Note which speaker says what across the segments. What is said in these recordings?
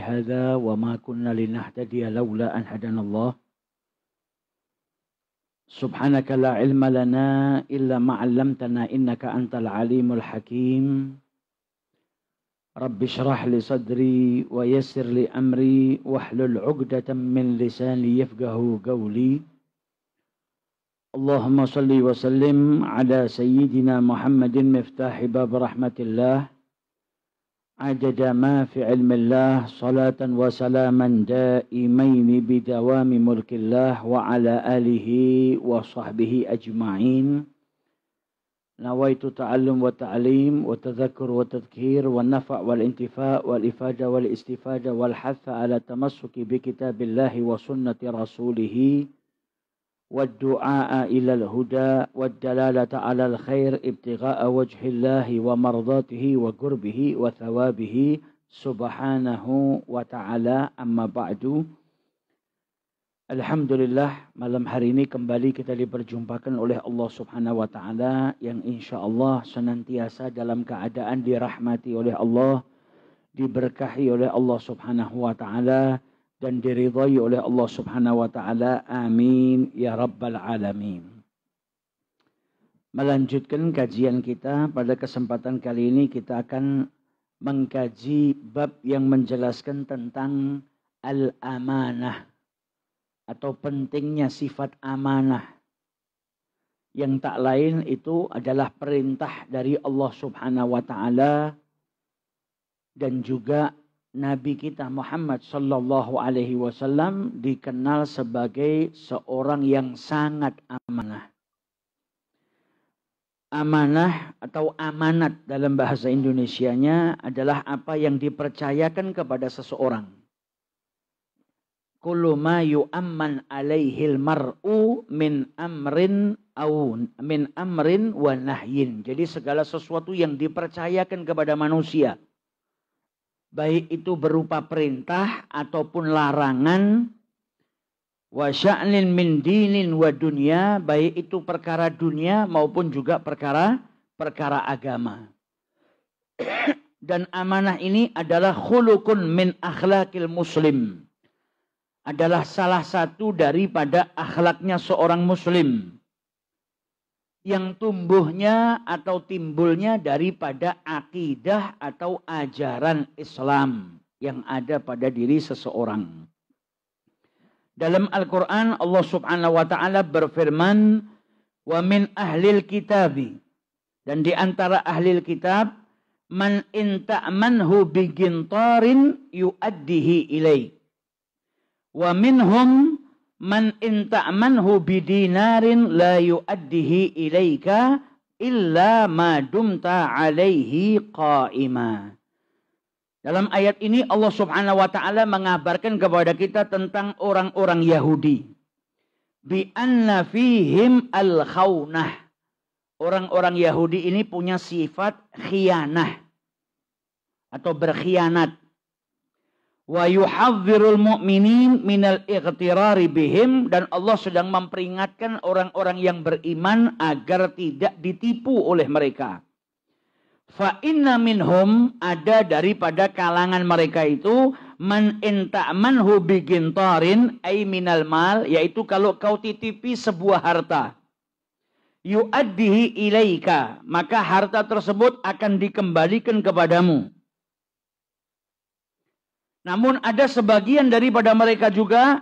Speaker 1: هذا وما كنا لنهتدي لولا أن هدانا الله سبحانك لا علم لنا إلا ما علمتنا إنك أنت العليم الحكيم رب اشرح لي صدري ويسر لي أمري واحلل عقدة من لساني يفقه قولي اللهم صل وسلم على سيدنا محمد مفتاح باب رحمة الله عدد ما في علم الله صلاة وسلاما دائمين بدوام ملك الله وعلى آله وصحبه أجمعين نويت تعلم وتعليم وتذكر وتذكير والنفع والانتفاء والإفادة والاستفادة والحث على التمسك بكتاب الله وسنة رسوله والدعاء إلى الهدى والدلالة على الخير ابتغاء وجه الله ومرضاته وقربه وثوابه سبحانه وتعالى أما بعد. Alhamdulillah, malam hari ini kembali kita diperjumpakan oleh Allah Subhanahu wa Ta'ala yang insya Allah senantiasa dalam keadaan dirahmati oleh Allah, diberkahi oleh Allah Subhanahu wa Ta'ala, dan diridhai oleh Allah Subhanahu wa Ta'ala. Amin ya rabbal alamin. Melanjutkan kajian kita, pada kesempatan kali ini kita akan mengkaji bab yang menjelaskan tentang al-amanah atau pentingnya sifat amanah, yang tak lain itu adalah perintah dari Allah Subhanahu wa Ta'ala dan juga Nabi kita Muhammad sallallahu alaihi wasallam dikenal sebagai seorang yang sangat amanah. Amanah atau amanat dalam bahasa Indonesianya adalah apa yang dipercayakan kepada seseorang. Kullu ma yu'amman alaihil mar'u min amrin wa nahyin. Jadi segala sesuatu yang dipercayakan kepada manusia, baik itu berupa perintah ataupun larangan, wa sya'nin min dinin wa dunya, baik itu perkara dunia maupun juga perkara agama. Dan amanah ini adalah khuluqun min akhlaqil muslim, adalah salah satu daripada akhlaknya seorang muslim, yang tumbuhnya atau timbulnya daripada akidah atau ajaran Islam yang ada pada diri seseorang. Dalam Al-Quran Allah Subhanahu wa Ta'ala berfirman, wa min ahlil kitabi, dan di antara ahlil kitab, man in ta'manhu bigintarin yu'addihi ilaih, wa minhum man in ta'manhu bidinarin la yu'addihi ilaika illa ma dumta alaihi qa'ima. Dalam ayat ini Allah Subhanahu wa Ta'ala mengabarkan kepada kita tentang orang-orang Yahudi. Bi anna fihim al-khawnah. Orang-orang Yahudi ini punya sifat khianah atau berkhianat. Wa yuhadzirul mu'minin minal ightirari bihim, dan Allah sedang memperingatkan orang-orang yang beriman agar tidak ditipu oleh mereka. Fa inna minhum, ada daripada kalangan mereka itu, man inta'manhu bigintarin ay minal mal, yaitu kalau kau titipi sebuah harta, yu'addihi ilaika, maka harta tersebut akan dikembalikan kepadamu. Namun ada sebagian daripada mereka juga,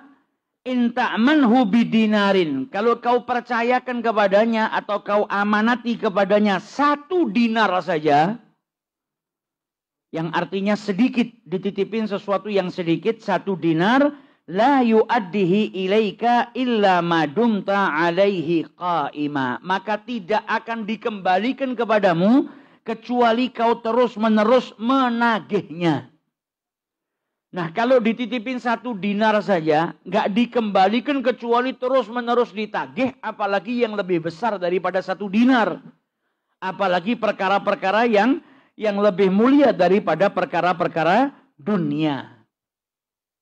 Speaker 1: inta'manhu bidinarin, kalau kau percayakan kepadanya atau kau amanati kepadanya 1 dinar saja, yang artinya sedikit, dititipin sesuatu yang sedikit, 1 dinar, la yu'addihi ilaika illa ma dumta alaihi qa'ima, maka tidak akan dikembalikan kepadamu kecuali kau terus-menerus menagihnya. Nah, kalau dititipin 1 dinar saja, nggak dikembalikan kecuali terus-menerus ditagih, apalagi yang lebih besar daripada 1 dinar. Apalagi perkara-perkara yang lebih mulia daripada perkara-perkara dunia.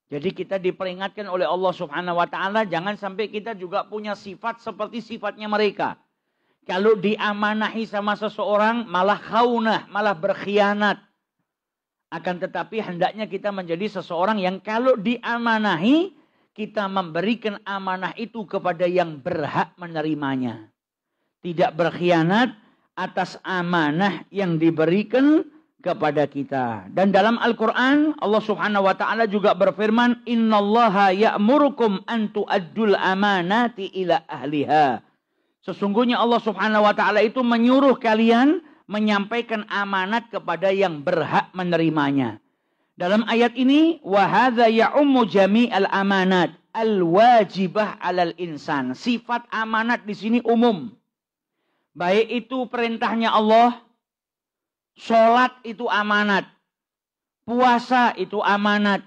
Speaker 1: Jadi kita diperingatkan oleh Allah Subhanahu wa Ta'ala, jangan sampai kita juga punya sifat seperti sifatnya mereka. Kalau diamanahi sama seseorang malah khaunah, malah berkhianat. Akan tetapi hendaknya kita menjadi seseorang yang kalau diamanahi, kita memberikan amanah itu kepada yang berhak menerimanya. Tidak berkhianat atas amanah yang diberikan kepada kita. Dan dalam Al-Quran, Allah Subhanahu wa Ta'ala juga berfirman, Innallaha ya'murukum an tu'addul amanati ila ahliha. Sesungguhnya Allah Subhanahu wa Ta'ala itu menyuruh kalian menyampaikan amanat kepada yang berhak menerimanya. Dalam ayat ini, wa hadza ya'ummu jami'al amanat al-wajibah 'alal insan. Sifat amanat di sini umum. Baik itu perintahnya Allah, salat itu amanat, puasa itu amanat.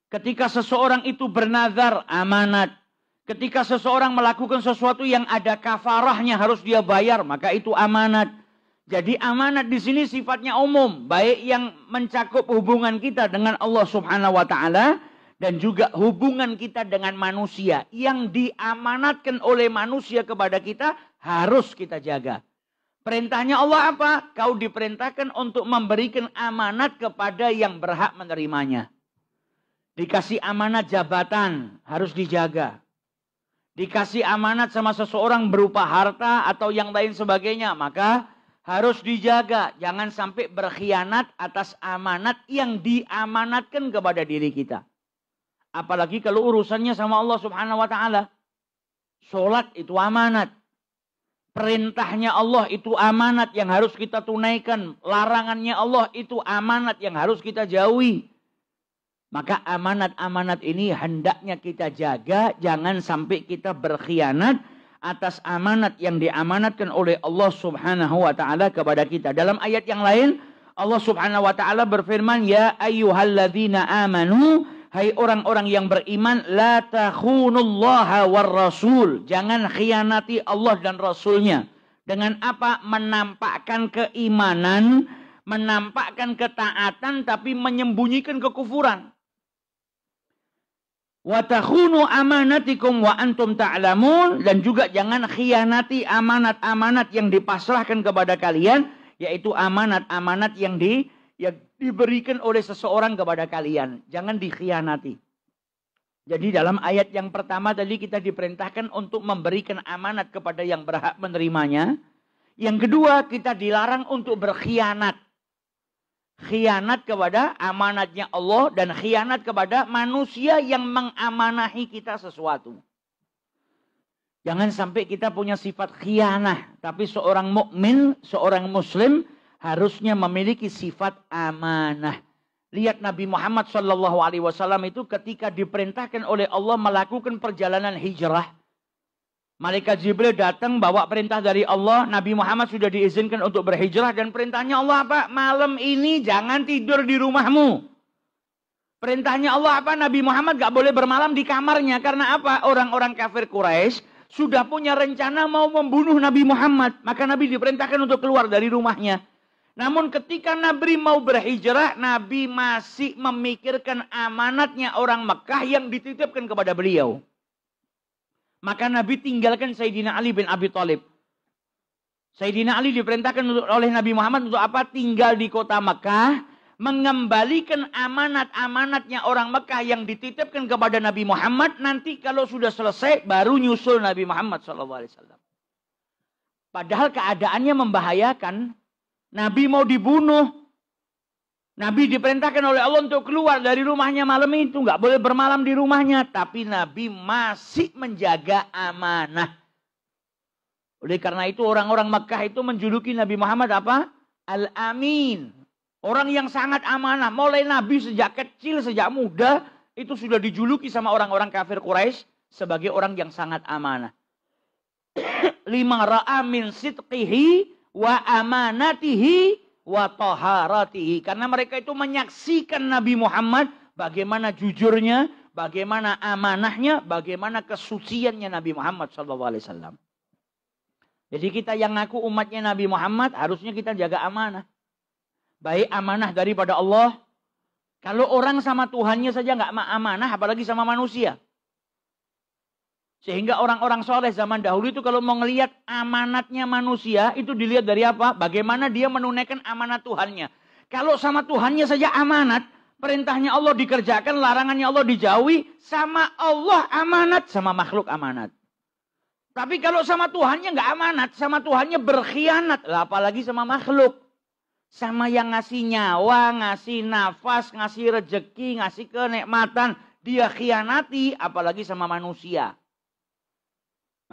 Speaker 1: Ketika seseorang itu bernazar, amanat. Ketika seseorang melakukan sesuatu yang ada kafarahnya harus dia bayar, maka itu amanat. Jadi amanat di sini sifatnya umum, baik yang mencakup hubungan kita dengan Allah Subhanahu wa Ta'ala dan juga hubungan kita dengan manusia. Yang diamanatkan oleh manusia kepada kita harus kita jaga. Perintahnya Allah apa? Kau diperintahkan untuk memberikan amanat kepada yang berhak menerimanya. Dikasih amanat jabatan harus dijaga. Dikasih amanat sama seseorang berupa harta atau yang lain sebagainya, maka harus dijaga. Jangan sampai berkhianat atas amanat yang diamanatkan kepada diri kita. Apalagi kalau urusannya sama Allah Subhanahu wa Ta'ala. Salat itu amanat. Perintahnya Allah itu amanat yang harus kita tunaikan. Larangannya Allah itu amanat yang harus kita jauhi. Maka amanat-amanat ini hendaknya kita jaga. Jangan sampai kita berkhianat atas amanat yang diamanatkan oleh Allah Subhanahu wa Ta'ala kepada kita. Dalam ayat yang lain, Allah Subhanahu wa Ta'ala berfirman, Ya ayyuhalladzina amanu, hai orang-orang yang beriman, la takhunullaha war rasul. Jangan khianati Allah dan Rasulnya. Dengan apa? Menampakkan keimanan, menampakkan ketaatan, tapi menyembunyikan kekufuran. Wa takhunu amanatikum wa antum ta'lamun. Dan juga jangan khianati amanat-amanat yang dipasrahkan kepada kalian, yaitu amanat-amanat yang diberikan oleh seseorang kepada kalian. Jangan dikhianati. Jadi dalam ayat yang pertama tadi kita diperintahkan untuk memberikan amanat kepada yang berhak menerimanya. Yang kedua, kita dilarang untuk berkhianat. Khianat kepada amanatnya Allah dan khianat kepada manusia yang mengamanahi kita sesuatu. Jangan sampai kita punya sifat khianah, tapi seorang mukmin, seorang muslim harusnya memiliki sifat amanah. Lihat Nabi Muhammad SAW itu ketika diperintahkan oleh Allah melakukan perjalanan hijrah. Malaikat Jibril datang bawa perintah dari Allah. Nabi Muhammad sudah diizinkan untuk berhijrah. Dan perintahnya Allah apa? Malam ini jangan tidur di rumahmu. Perintahnya Allah apa? Nabi Muhammad gak boleh bermalam di kamarnya. Karena apa? Orang-orang kafir Quraisy sudah punya rencana mau membunuh Nabi Muhammad. Maka Nabi diperintahkan untuk keluar dari rumahnya. Namun ketika Nabi mau berhijrah, Nabi masih memikirkan amanatnya orang Mekah yang dititipkan kepada beliau. Maka Nabi tinggalkan Sayyidina Ali bin Abi Thalib. Sayyidina Ali diperintahkan oleh Nabi Muhammad untuk apa? Tinggal di kota Mekah, mengembalikan amanat-amanatnya orang Mekah yang dititipkan kepada Nabi Muhammad. Nanti kalau sudah selesai, baru nyusul Nabi Muhammad SAW. Padahal keadaannya membahayakan. Nabi mau dibunuh. Nabi diperintahkan oleh Allah untuk keluar dari rumahnya malam itu. Nggak boleh bermalam di rumahnya. Tapi Nabi masih menjaga amanah. Oleh karena itu orang-orang Mekah itu menjuluki Nabi Muhammad apa? Al-Amin. Orang yang sangat amanah. Mulai Nabi sejak kecil, sejak muda. Itu sudah dijuluki sama orang-orang kafir Quraisy sebagai orang yang sangat amanah. Lima ra'a min sidqihi wa amanatihi wa taharatihi. Karena mereka itu menyaksikan Nabi Muhammad bagaimana jujurnya, bagaimana amanahnya, bagaimana kesuciannya Nabi Muhammad SAW. Jadi kita yang ngaku umatnya Nabi Muhammad harusnya kita jaga amanah. Baik amanah daripada Allah. Kalau orang sama Tuhannya saja nggak amanah, apalagi sama manusia. Sehingga orang-orang soleh zaman dahulu itu kalau mau ngelihat amanatnya manusia, itu dilihat dari apa? Bagaimana dia menunaikan amanat Tuhannya. Kalau sama Tuhannya saja amanat, perintahnya Allah dikerjakan, larangannya Allah dijauhi, sama Allah amanat, sama makhluk amanat. Tapi kalau sama Tuhannya nggak amanat, sama Tuhannya berkhianat, lah apalagi sama makhluk. Sama yang ngasih nyawa, ngasih nafas, ngasih rejeki, ngasih kenikmatan, dia khianati, apalagi sama manusia.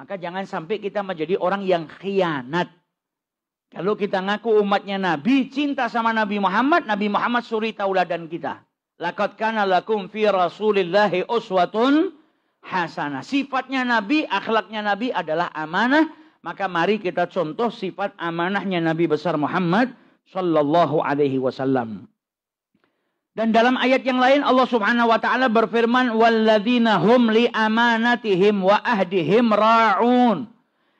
Speaker 1: Maka jangan sampai kita menjadi orang yang khianat. Kalau kita ngaku umatnya Nabi, cinta sama Nabi Muhammad suri tauladan kita. Laqad kana lakum fi Rasulillahi uswatun hasanah. Sifatnya Nabi, akhlaknya Nabi adalah amanah. Maka mari kita contoh sifat amanahnya Nabi besar Muhammad sallallahu alaihi wasallam. Dan dalam ayat yang lain Allah Subhanahu wa taala berfirman walladzina hum li amanatihim wa ahdihim ra'un.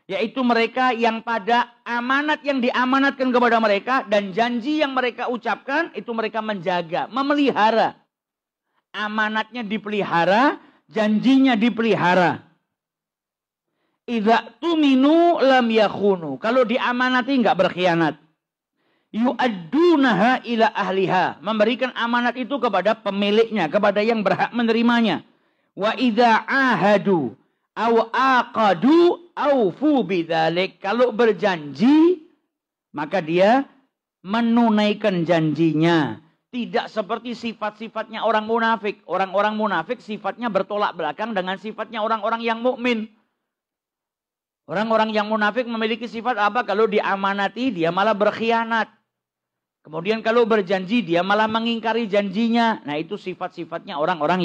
Speaker 1: Yaitu mereka yang pada amanat yang diamanatkan kepada mereka dan janji yang mereka ucapkan itu mereka menjaga, memelihara. Amanatnya dipelihara, janjinya dipelihara. Idza tuminu lam yakhunu. Kalau diamanati enggak berkhianat. Yu'addunaha ila ahliha. Memberikan amanat itu kepada pemiliknya, kepada yang berhak menerimanya. Wa idza ahadu aw aqadu aufu bidzalik. Kalau berjanji maka dia menunaikan janjinya. Tidak seperti sifat-sifatnya orang munafik. Orang-orang munafik sifatnya bertolak belakang dengan sifatnya orang-orang yang mukmin. Orang-orang yang munafik memiliki sifat apa? Kalau diamanati dia malah berkhianat. Kemudian kalau berjanji dia malah mengingkari janjinya. Nah itu sifat-sifatnya orang-orang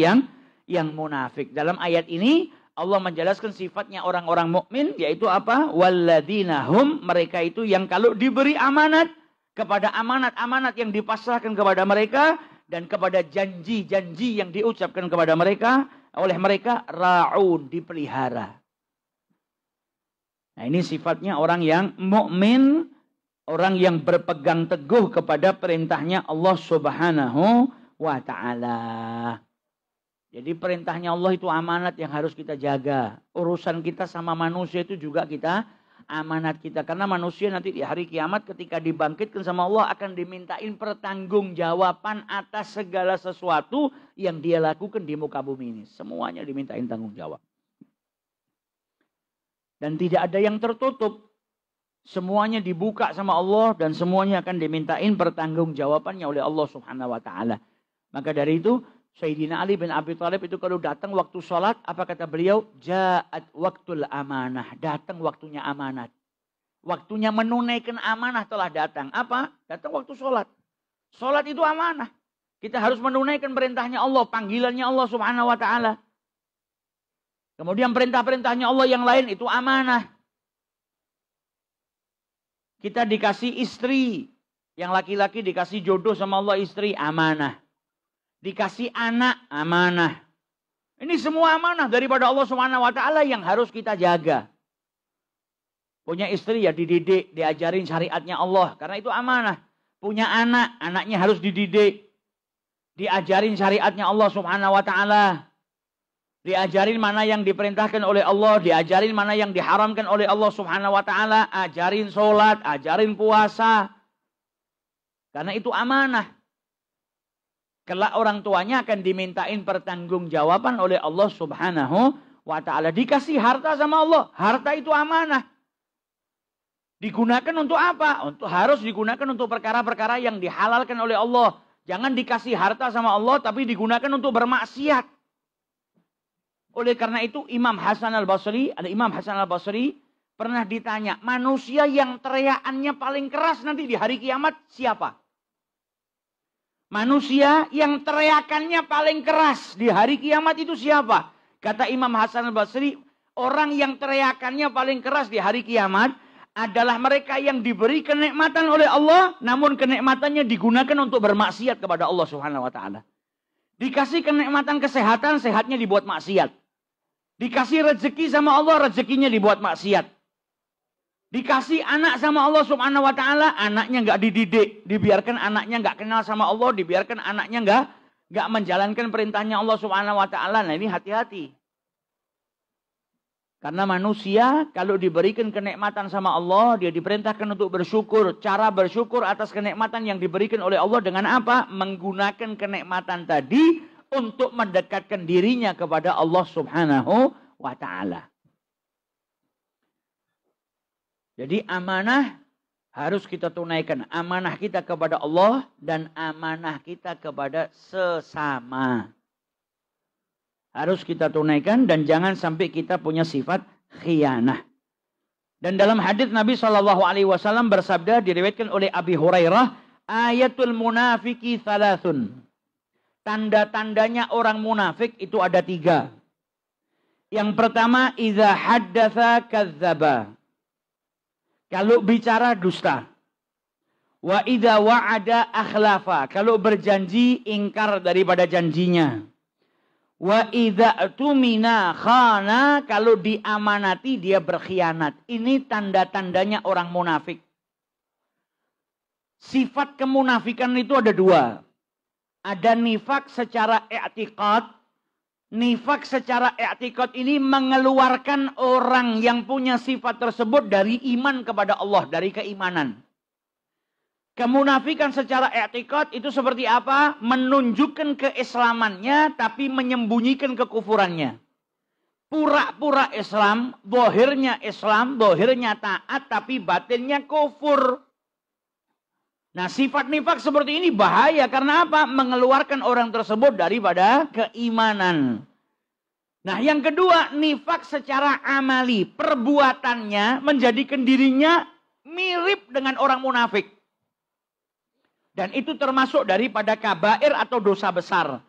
Speaker 1: yang munafik. Dalam ayat ini Allah menjelaskan sifatnya orang-orang mukmin yaitu apa? Walladzina hum, mereka itu yang kalau diberi amanat kepada amanat-amanat yang dipasrahkan kepada mereka dan kepada janji-janji yang diucapkan kepada mereka oleh mereka ra'un, dipelihara. Nah ini sifatnya orang yang mukmin, orang yang berpegang teguh kepada perintahnya Allah Subhanahu wa ta'ala. Jadi perintahnya Allah itu amanat yang harus kita jaga. Urusan kita sama manusia itu juga kita amanat kita. Karena manusia nanti di hari kiamat ketika dibangkitkan sama Allah akan dimintain pertanggungjawaban atas segala sesuatu yang dia lakukan di muka bumi ini. Semuanya dimintain tanggung jawab. Dan tidak ada yang tertutup. Semuanya dibuka sama Allah dan semuanya akan dimintain pertanggungjawabannya oleh Allah Subhanahu wa taala. Maka dari itu Sayyidina Ali bin Abi Thalib itu kalau datang waktu sholat, apa kata beliau? Ja'at waktul amanah. Datang waktunya amanat. Waktunya menunaikan amanah telah datang. Apa? Datang waktu sholat. Sholat itu amanah. Kita harus menunaikan perintahnya Allah, panggilannya Allah Subhanahu wa ta'ala. Kemudian perintah-perintahnya Allah yang lain itu amanah. Kita dikasih istri. Yang laki-laki dikasih jodoh sama Allah istri, amanah. Dikasih anak, amanah. Ini semua amanah daripada Allah Subhanahu wa ta'ala yang harus kita jaga. Punya istri ya dididik, diajarin syariatnya Allah. Karena itu amanah. Punya anak, anaknya harus dididik. Diajarin syariatnya Allah Subhanahu wa ta'ala. Diajarin mana yang diperintahkan oleh Allah. Diajarin mana yang diharamkan oleh Allah Subhanahu wa ta'ala. Ajarin sholat, ajarin puasa. Karena itu amanah. Kelak orang tuanya akan dimintain pertanggungjawaban oleh Allah Subhanahu wa ta'ala. Dikasih harta sama Allah. Harta itu amanah. Digunakan untuk apa? Harus digunakan untuk perkara-perkara yang dihalalkan oleh Allah. Jangan dikasih harta sama Allah tapi digunakan untuk bermaksiat. Oleh karena itu Imam Hasan al-Basri, ada Imam Hasan al-Basri pernah ditanya, manusia yang teriakannya paling keras nanti di hari kiamat siapa? Manusia yang teriakannya paling keras di hari kiamat itu siapa? Kata Imam Hasan al-Basri, orang yang teriakannya paling keras di hari kiamat adalah mereka yang diberi kenikmatan oleh Allah, namun kenikmatannya digunakan untuk bermaksiat kepada Allah Subhanahu wa ta'ala. Dikasih kenikmatan kesehatan, sehatnya dibuat maksiat. Dikasih rezeki sama Allah, rezekinya dibuat maksiat. Dikasih anak sama Allah Subhanahu wa ta'ala, anaknya nggak dididik. Dibiarkan anaknya nggak kenal sama Allah, dibiarkan anaknya nggak menjalankan perintahnya Allah Subhanahu wa ta'ala. Nah ini hati-hati. Karena manusia kalau diberikan kenikmatan sama Allah, dia diperintahkan untuk bersyukur. Cara bersyukur atas kenikmatan yang diberikan oleh Allah dengan apa? Menggunakan kenikmatan tadi untuk mendekatkan dirinya kepada Allah Subhanahu wa Ta'ala. Jadi amanah harus kita tunaikan. Amanah kita kepada Allah dan amanah kita kepada sesama. Harus kita tunaikan dan jangan sampai kita punya sifat khianah. Dan dalam hadis Nabi SAW bersabda, diriwayatkan oleh Abi Hurairah, ayatul munafiki thalathun. Tanda-tandanya orang munafik itu ada 3. Yang pertama, idza haddatsa kadzdzaba. Kalau bicara dusta. Wa idza wa'ada akhlafa. Kalau berjanji ingkar daripada janjinya. Wa idza tumina khana, kalau diamanati dia berkhianat. Ini tanda-tandanya orang munafik. Sifat kemunafikan itu ada 2. Ada nifak secara i'tiqad. Nifak secara i'tiqad ini mengeluarkan orang yang punya sifat tersebut dari iman kepada Allah, dari keimanan. Kemunafikan secara i'tiqad itu seperti apa? Menunjukkan keislamannya tapi menyembunyikan kekufurannya. Pura-pura Islam, bohirnya taat tapi batinnya kufur. Nah, sifat nifak seperti ini bahaya karena apa? Mengeluarkan orang tersebut daripada keimanan. Nah, yang kedua, nifak secara amali, perbuatannya menjadikan dirinya mirip dengan orang munafik. Dan itu termasuk daripada kabair atau dosa besar.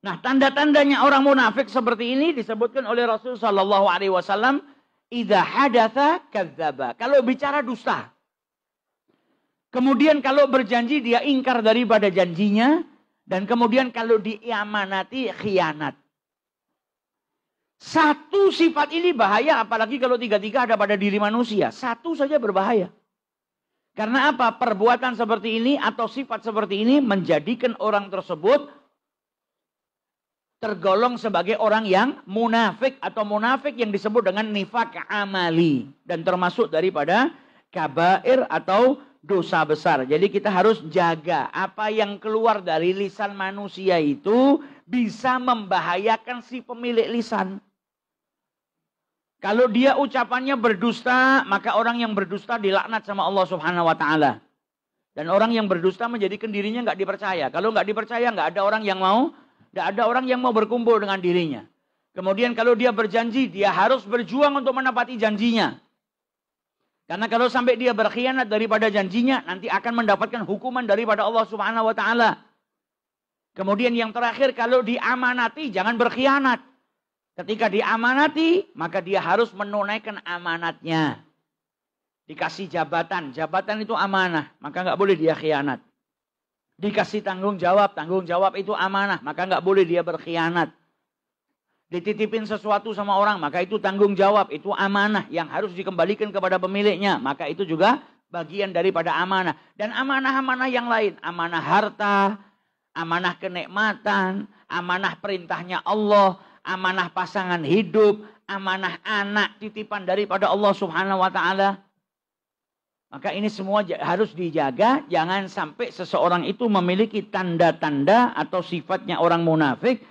Speaker 1: Nah, tanda-tandanya orang munafik seperti ini disebutkan oleh Rasul sallallahu alaihi wasallam, idza hadatsa kadzdzaba. Kalau bicara dusta. Kemudian kalau berjanji dia ingkar daripada janjinya, dan kemudian kalau diamanati khianat. Satu sifat ini bahaya, apalagi kalau 3-3 ada pada diri manusia. Satu saja berbahaya. Karena apa? Perbuatan seperti ini atau sifat seperti ini menjadikan orang tersebut tergolong sebagai orang yang munafik atau munafik yang disebut dengan nifak amali. Dan termasuk daripada kabair atau dosa besar. Jadi kita harus jaga apa yang keluar dari lisan manusia itu bisa membahayakan si pemilik lisan. Kalau dia ucapannya berdusta, maka orang yang berdusta dilaknat sama Allah Subhanahu wa Ta'ala. Dan orang yang berdusta menjadikan dirinya nggak dipercaya. Kalau nggak dipercaya, nggak ada orang yang mau berkumpul dengan dirinya. Kemudian kalau dia berjanji, dia harus berjuang untuk menepati janjinya. Karena kalau sampai dia berkhianat daripada janjinya, nanti akan mendapatkan hukuman daripada Allah Subhanahu wa Ta'ala. Kemudian yang terakhir, kalau diamanati, jangan berkhianat. Ketika diamanati, maka dia harus menunaikan amanatnya. Dikasih jabatan itu amanah, maka nggak boleh dia khianat. Dikasih tanggung jawab itu amanah, maka nggak boleh dia berkhianat. Dititipin sesuatu sama orang, maka itu tanggung jawab, itu amanah yang harus dikembalikan kepada pemiliknya. Maka itu juga bagian daripada amanah. Dan amanah-amanah yang lain, amanah harta, amanah kenikmatan, amanah perintahnya Allah, amanah pasangan hidup, amanah anak titipan daripada Allah Subhanahu wa Ta'ala. Maka ini semua harus dijaga, jangan sampai seseorang itu memiliki tanda-tanda atau sifatnya orang munafik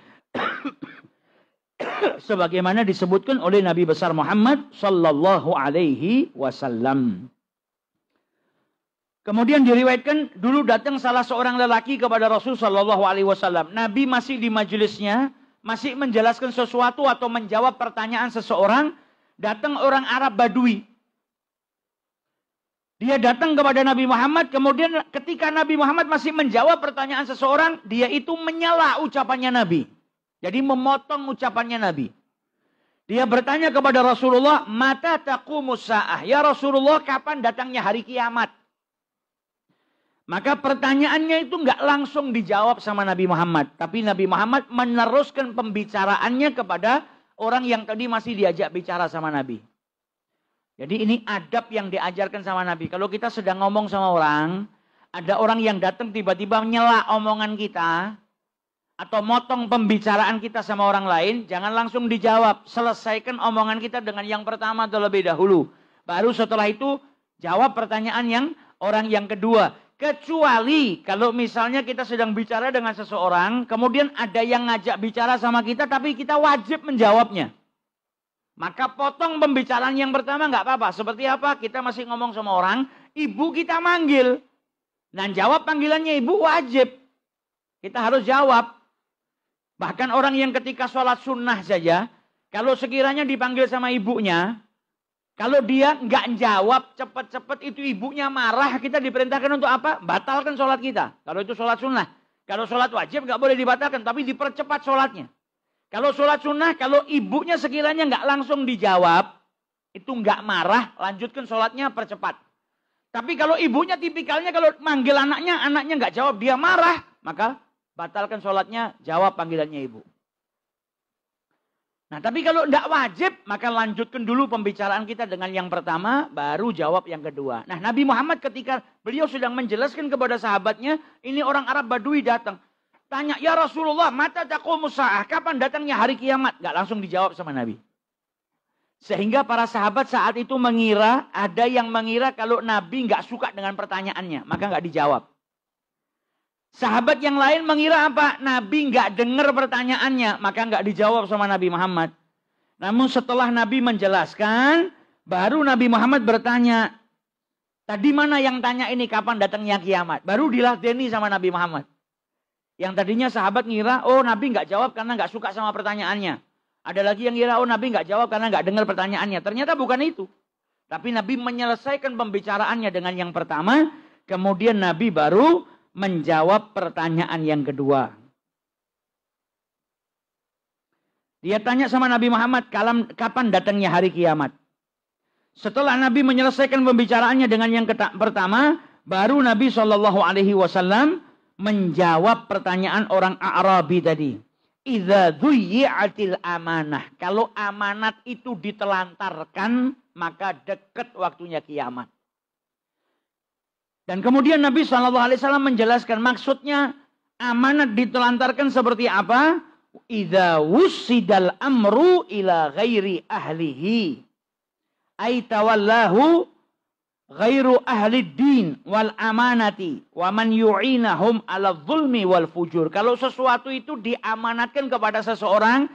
Speaker 1: sebagaimana disebutkan oleh Nabi besar Muhammad sallallahu alaihi wasallam. Kemudian diriwayatkan dulu datang salah seorang lelaki kepada Rasul sallallahu alaihi wasallam. Nabi masih di majelisnya, masih menjelaskan sesuatu atau menjawab pertanyaan seseorang, datang orang Arab Badui. Dia datang kepada Nabi Muhammad, kemudian ketika Nabi Muhammad masih menjawab pertanyaan seseorang, dia itu menyela ucapannya Nabi. Jadi memotong ucapannya Nabi. Dia bertanya kepada Rasulullah, mata taqumus sa'ah? Ya Rasulullah, kapan datangnya hari kiamat? Maka pertanyaannya itu nggak langsung dijawab sama Nabi Muhammad. Tapi Nabi Muhammad meneruskan pembicaraannya kepada orang yang tadi masih diajak bicara sama Nabi. Jadi ini adab yang diajarkan sama Nabi. Kalau kita sedang ngomong sama orang, ada orang yang datang tiba-tiba nyela omongan kita, atau motong pembicaraan kita sama orang lain, jangan langsung dijawab. Selesaikan omongan kita dengan yang pertama terlebih dahulu. Baru setelah itu jawab pertanyaan yang orang yang kedua. Kecuali kalau misalnya kita sedang bicara dengan seseorang, kemudian ada yang ngajak bicara sama kita, tapi kita wajib menjawabnya. Maka potong pembicaraan yang pertama nggak apa-apa. Seperti apa? Kita masih ngomong sama orang, ibu kita manggil. Dan jawab panggilannya ibu wajib. Kita harus jawab. Bahkan orang yang ketika sholat sunnah saja, kalau sekiranya dipanggil sama ibunya, kalau dia nggak jawab cepat-cepat itu ibunya marah, kita diperintahkan untuk apa? Batalkan sholat kita. Kalau itu sholat sunnah. Kalau sholat wajib nggak boleh dibatalkan, tapi dipercepat sholatnya. Kalau sholat sunnah, kalau ibunya sekiranya nggak langsung dijawab, itu nggak marah, lanjutkan sholatnya percepat. Tapi kalau ibunya tipikalnya kalau manggil anaknya nggak jawab, dia marah, maka batalkan sholatnya, jawab panggilannya ibu. Nah, tapi kalau tidak wajib, maka lanjutkan dulu pembicaraan kita dengan yang pertama, baru jawab yang kedua. Nah, Nabi Muhammad ketika beliau sedang menjelaskan kepada sahabatnya, ini orang Arab Badui datang. Tanya, ya Rasulullah, mata taqumu sa'ah, kapan datangnya hari kiamat? Gak langsung dijawab sama Nabi. Sehingga para sahabat saat itu mengira, ada yang mengira kalau Nabi gak suka dengan pertanyaannya, maka gak dijawab. Sahabat yang lain mengira apa? Nabi nggak dengar pertanyaannya, maka nggak dijawab sama Nabi Muhammad. Namun setelah Nabi menjelaskan, baru Nabi Muhammad bertanya, tadi mana yang tanya ini kapan datangnya kiamat? Baru diladeni sama Nabi Muhammad. Yang tadinya sahabat ngira, oh Nabi nggak jawab karena nggak suka sama pertanyaannya. Ada lagi yang ngira, oh Nabi nggak jawab karena nggak dengar pertanyaannya. Ternyata bukan itu. Tapi Nabi menyelesaikan pembicaraannya dengan yang pertama, kemudian Nabi baru menjawab pertanyaan yang kedua. Dia tanya sama Nabi Muhammad, kapan datangnya hari kiamat? Setelah Nabi menyelesaikan pembicaraannya dengan yang pertama, baru Nabi SAW menjawab pertanyaan orang A'rabi tadi. Idza dhuyyi'atil amanah. Kalau amanat itu ditelantarkan, maka dekat waktunya kiamat. Dan kemudian Nabi SAW menjelaskan maksudnya amanat ditelantarkan seperti apa? Idza wussidal amru ila ghairi ahlihi. Ay tawallahu ghairu ahli din wal amanati. Wa man yu'inahum ala zulmi wal fujur. Kalau sesuatu itu diamanatkan kepada seseorang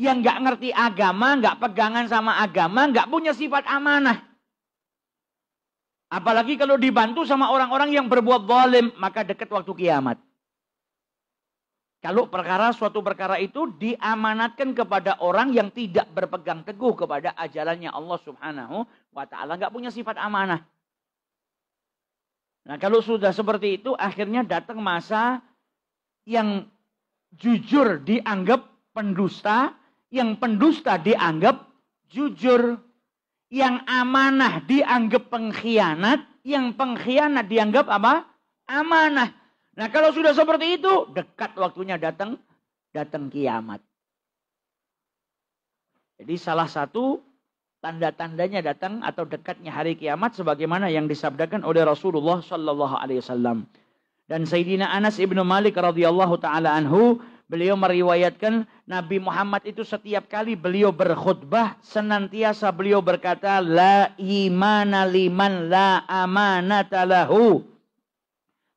Speaker 1: yang nggak ngerti agama, nggak pegangan sama agama, nggak punya sifat amanah. Apalagi kalau dibantu sama orang-orang yang berbuat zalim, maka dekat waktu kiamat. Kalau suatu perkara itu diamanatkan kepada orang yang tidak berpegang teguh kepada ajarannya Allah Subhanahu wa Ta'ala, nggak punya sifat amanah. Nah, kalau sudah seperti itu, akhirnya datang masa yang jujur dianggap pendusta, yang pendusta dianggap jujur. Yang amanah dianggap pengkhianat, yang pengkhianat dianggap apa? Amanah. Nah, kalau sudah seperti itu, dekat waktunya datang kiamat. Jadi salah satu tanda-tandanya datang atau dekatnya hari kiamat sebagaimana yang disabdakan oleh Rasulullah SAW. Dan Sayyidina Anas ibnu Malik radhiyallahu taala anhu, beliau meriwayatkan Nabi Muhammad itu setiap kali beliau berkhutbah senantiasa beliau berkata la imana liman la amanata lahu.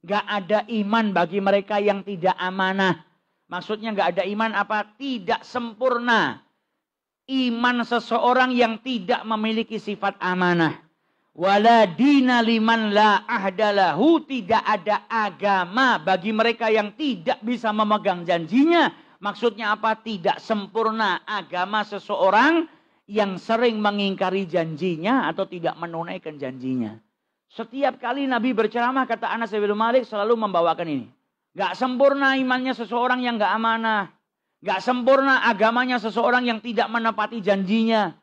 Speaker 1: Gak ada iman bagi mereka yang tidak amanah. Maksudnya gak ada iman apa? Tidak sempurna. Iman seseorang yang tidak memiliki sifat amanah. Wala dina liman la ahdalahu. Tidak ada agama bagi mereka yang tidak bisa memegang janjinya. Maksudnya apa? Tidak sempurna agama seseorang yang sering mengingkari janjinya atau tidak menunaikan janjinya. Setiap kali Nabi berceramah, kata Anas bin Malik, selalu membawakan ini. Gak sempurna imannya seseorang yang gak amanah. Gak sempurna agamanya seseorang yang tidak menepati janjinya.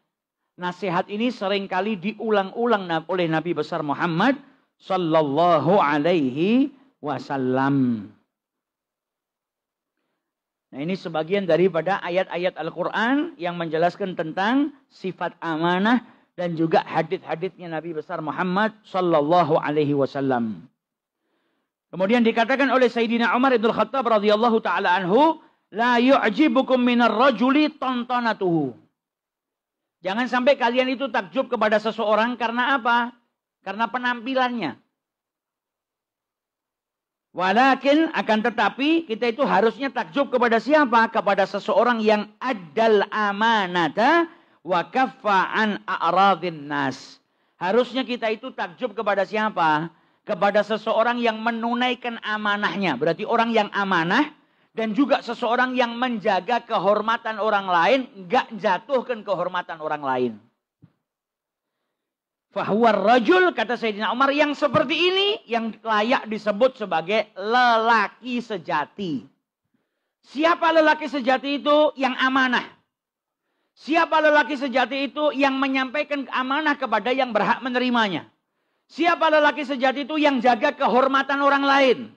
Speaker 1: Nasihat ini seringkali diulang-ulang oleh Nabi besar Muhammad sallallahu alaihi wasallam. Nah, ini sebagian daripada ayat-ayat Al-Quran yang menjelaskan tentang sifat amanah dan juga hadits-haditsnya Nabi besar Muhammad sallallahu alaihi wasallam. Kemudian dikatakan oleh Sayyidina Umar ibn Khattab radhiyallahu taala anhu, la yu'jibukum minar rajuli tontonatuhu. Jangan sampai kalian itu takjub kepada seseorang karena apa? Karena penampilannya. Walakin akan tetapi kita itu harusnya takjub kepada siapa? Kepada seseorang yang addal amanata wa kaffa an a'radhin nas. Harusnya kita itu takjub kepada siapa? Kepada seseorang yang menunaikan amanahnya. Berarti orang yang amanah dan juga seseorang yang menjaga kehormatan orang lain, enggak jatuhkan kehormatan orang lain. Fahuwar rajul, kata Sayyidina Umar, yang seperti ini yang layak disebut sebagai lelaki sejati. Siapa lelaki sejati itu? Yang amanah. Siapa lelaki sejati itu? Yang menyampaikan amanah kepada yang berhak menerimanya. Siapa lelaki sejati itu? Yang jaga kehormatan orang lain.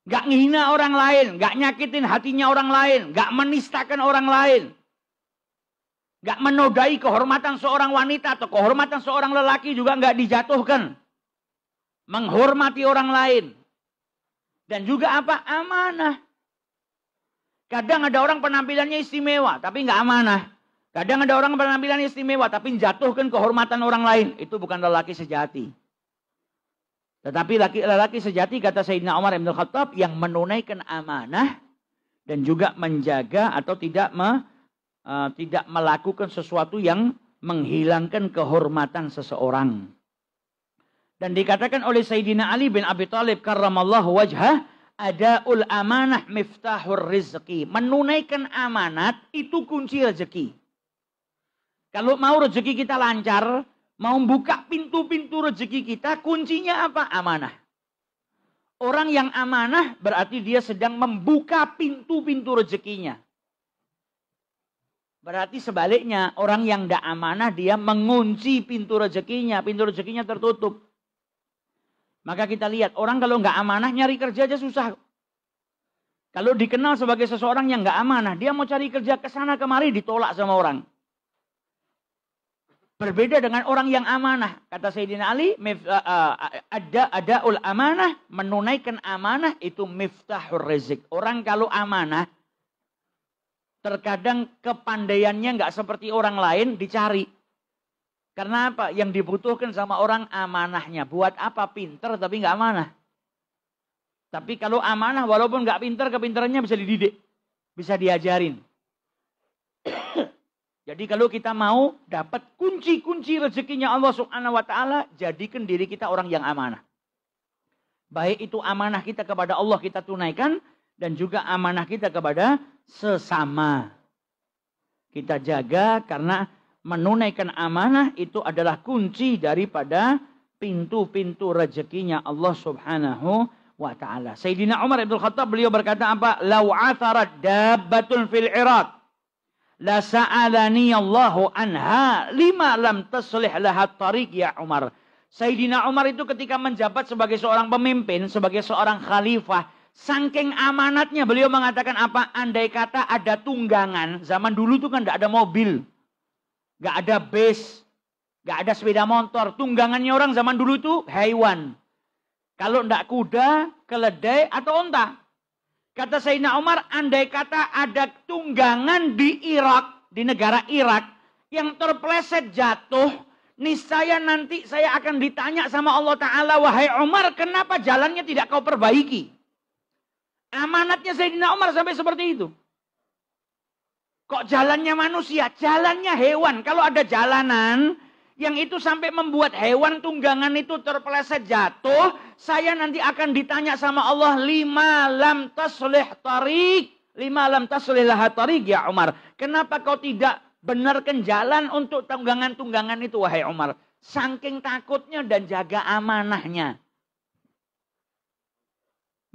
Speaker 1: Gak ngehina orang lain. Gak nyakitin hatinya orang lain. Gak menistakan orang lain. Gak menodai kehormatan seorang wanita atau kehormatan seorang lelaki juga gak dijatuhkan. Menghormati orang lain. Dan juga apa? Amanah. Kadang ada orang penampilannya istimewa tapi gak amanah. Kadang ada orang penampilan istimewa tapi menjatuhkan kehormatan orang lain. Itu bukan lelaki sejati. Tetapi lelaki sejati kata Sayyidina Umar bin Khattab yang menunaikan amanah dan juga menjaga atau tidak melakukan sesuatu yang menghilangkan kehormatan seseorang. Dan dikatakan oleh Sayyidina Ali bin Abi Thalib karramallahu wajhah, adaul amanah miftahur rizki. Menunaikan amanat itu kunci rezeki. Kalau mau rezeki kita lancar, mau buka pintu-pintu rezeki kita, kuncinya apa? Amanah. Orang yang amanah berarti dia sedang membuka pintu-pintu rezekinya. Berarti sebaliknya, orang yang tidak amanah dia mengunci pintu rezekinya tertutup. Maka kita lihat, orang kalau nggak amanah nyari kerja aja susah. Kalau dikenal sebagai seseorang yang nggak amanah, dia mau cari kerja ke sana kemari ditolak sama orang. Berbeda dengan orang yang amanah. Kata Sayyidina Ali, adaul amanah, menunaikan amanah itu miftahur rezeki. Orang kalau amanah, terkadang kepandaiannya nggak seperti orang lain dicari. Karena apa? Yang dibutuhkan sama orang amanahnya. Buat apa? Pinter tapi nggak amanah. Tapi kalau amanah walaupun nggak pinter, kepinterannya bisa dididik. Bisa diajarin. Jadi kalau kita mau dapat kunci-kunci rezekinya Allah Subhanahu wa taala, jadikan diri kita orang yang amanah. Baik itu amanah kita kepada Allah kita tunaikan dan juga amanah kita kepada sesama. Kita jaga karena menunaikan amanah itu adalah kunci daripada pintu-pintu rezekinya Allah Subhanahu wa taala. Sayyidina Umar bin Khattab beliau berkata apa? Lau atharat dabbatun fil Iraq la sa'alani Allahu anha lima lam taslih laha tariq ya Umar. Sayyidina Umar itu ketika menjabat sebagai seorang pemimpin, sebagai seorang khalifah, saking amanatnya beliau mengatakan apa? Andai kata ada tunggangan, zaman dulu tuh kan enggak ada mobil, enggak ada bus, enggak ada sepeda motor. Tunggangannya orang zaman dulu itu hewan. Kalau enggak kuda, keledai atau unta. Kata Sayyidina Umar, andai kata ada tunggangan di Irak, di negara Irak, yang terpeleset jatuh, niscaya nanti saya akan ditanya sama Allah Ta'ala, wahai Umar, kenapa jalannya tidak kau perbaiki? Amanatnya Sayyidina Umar sampai seperti itu. Kok jalannya manusia, jalannya hewan. Kalau ada jalanan yang itu sampai membuat hewan tunggangan itu terpeleset jatuh, saya nanti akan ditanya sama Allah, lima lam taslih tariq, lima lam taslih laha tariq ya Umar. Kenapa kau tidak benarkan jalan untuk tunggangan-tunggangan itu wahai Umar? Saking takutnya dan jaga amanahnya.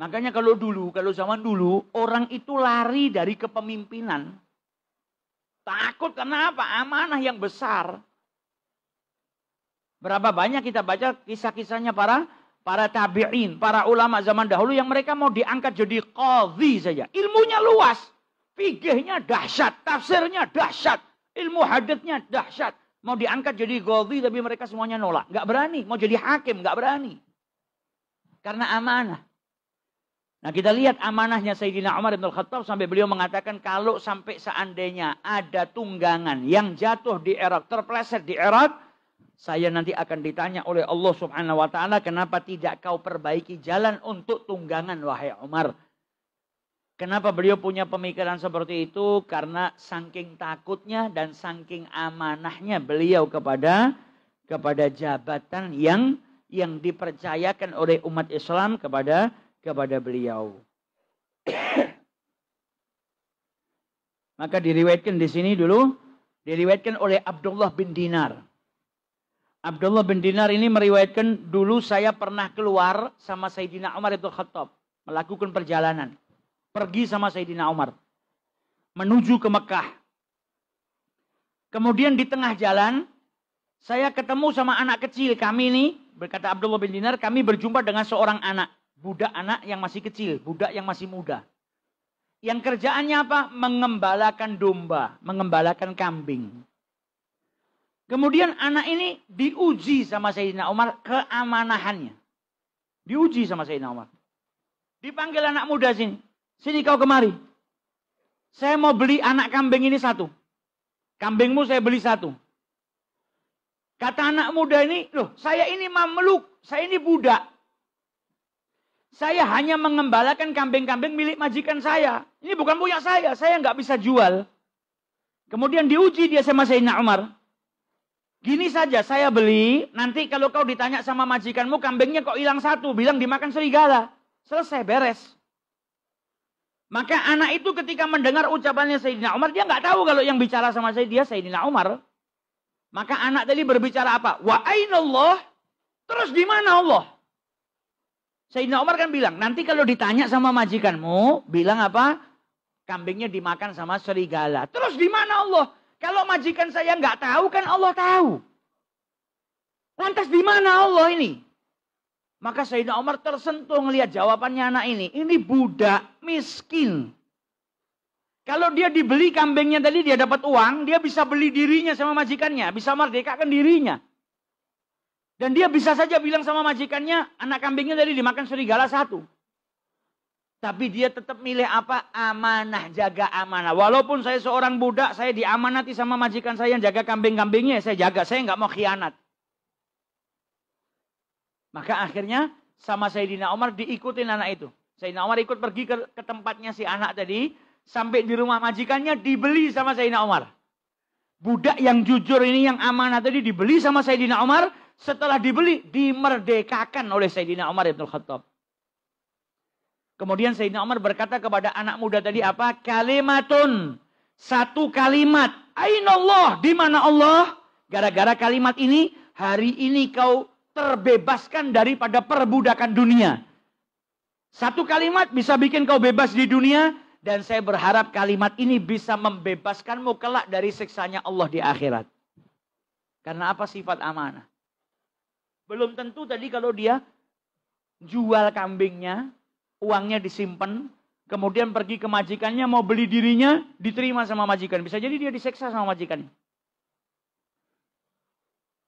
Speaker 1: Makanya kalau zaman dulu orang itu lari dari kepemimpinan. Takut karena apa? Amanah yang besar. Berapa banyak kita baca kisah-kisahnya para tabi'in, para ulama zaman dahulu yang mereka mau diangkat jadi qadhi saja. Ilmunya luas, fikihnya dahsyat, tafsirnya dahsyat, ilmu haditsnya dahsyat. Mau diangkat jadi qadhi tapi mereka semuanya nolak. Nggak berani. Mau jadi hakim, nggak berani. Karena amanah. Nah kita lihat amanahnya Sayyidina Umar bin Khattab sampai beliau mengatakan kalau sampai seandainya ada tunggangan yang jatuh di Irak, terpeleset di Irak, saya nanti akan ditanya oleh Allah Subhanahu wa taala, kenapa tidak kau perbaiki jalan untuk tunggangan wahai Umar? Kenapa beliau punya pemikiran seperti itu? Karena saking takutnya dan saking amanahnya beliau kepada jabatan yang dipercayakan oleh umat Islam kepada beliau. Maka diriwayatkan di sini dulu, diriwayatkan oleh Abdullah bin Dinar. Abdullah bin Dinar ini meriwayatkan, dulu saya pernah keluar sama Sayyidina Umar bin Khattab, melakukan perjalanan. Pergi sama Sayyidina Umar, menuju ke Mekah. Kemudian di tengah jalan, saya ketemu sama anak kecil kami ini, berkata Abdullah bin Dinar, kami berjumpa dengan seorang anak. Budak anak yang masih kecil, budak yang masih muda. Yang kerjaannya apa? Mengembalakan domba, mengembalakan kambing. Kemudian anak ini diuji sama Sayyidina Umar keamanahannya. Diuji sama Sayyidina Umar. Dipanggil anak muda sini. Sini kau kemari. Saya mau beli anak kambing ini satu. Kambingmu saya beli satu. Kata anak muda ini, loh saya ini mamluk, saya ini budak. Saya hanya mengembalakan kambing-kambing milik majikan saya. Ini bukan punya saya nggak bisa jual. Kemudian diuji dia sama Sayyidina Umar. Gini saja, saya beli, nanti kalau kau ditanya sama majikanmu, kambingnya kok hilang satu, bilang dimakan serigala. Selesai, beres. Maka anak itu ketika mendengar ucapannya Sayyidina Umar, dia nggak tahu kalau yang bicara sama dia Sayyidina Umar. Maka anak tadi berbicara apa? Wa ainallah, terus di mana Allah? Sayyidina Umar kan bilang, nanti kalau ditanya sama majikanmu, bilang apa? Kambingnya dimakan sama serigala. Terus di mana Allah? Kalau majikan saya nggak tahu, kan Allah tahu. Lantas di mana Allah ini? Maka Sayyidina Umar tersentuh melihat jawabannya anak ini. Ini budak miskin. Kalau dia dibeli kambingnya tadi, dia dapat uang, dia bisa beli dirinya sama majikannya. Bisa merdekakan dirinya. Dan dia bisa saja bilang sama majikannya, anak kambingnya tadi dimakan serigala satu. Tapi dia tetap milih apa? Amanah, jaga amanah. Walaupun saya seorang budak, saya diamanati sama majikan saya yang jaga kambing-kambingnya, saya jaga. Saya nggak mau khianat. Maka akhirnya sama Sayyidina Umar diikutin anak itu. Sayyidina Umar ikut pergi ke tempatnya si anak tadi. Sampai di rumah majikannya dibeli sama Sayyidina Umar. Budak yang jujur ini, yang amanah tadi dibeli sama Sayyidina Umar. Setelah dibeli, dimerdekakan oleh Sayyidina Umar bin Khattab. Kemudian Sayyidina Umar berkata kepada anak muda tadi apa? Kalimatun. Satu kalimat. Ainallah. Di mana Allah? Gara-gara kalimat ini, hari ini kau terbebaskan daripada perbudakan dunia. Satu kalimat bisa bikin kau bebas di dunia. Dan saya berharap kalimat ini bisa membebaskanmu kelak dari siksanya Allah di akhirat. Karena apa? Sifat amanah. Belum tentu tadi kalau dia jual kambingnya, uangnya disimpan, kemudian pergi ke majikannya, mau beli dirinya, diterima sama majikan. Bisa jadi dia diseksa sama majikannya.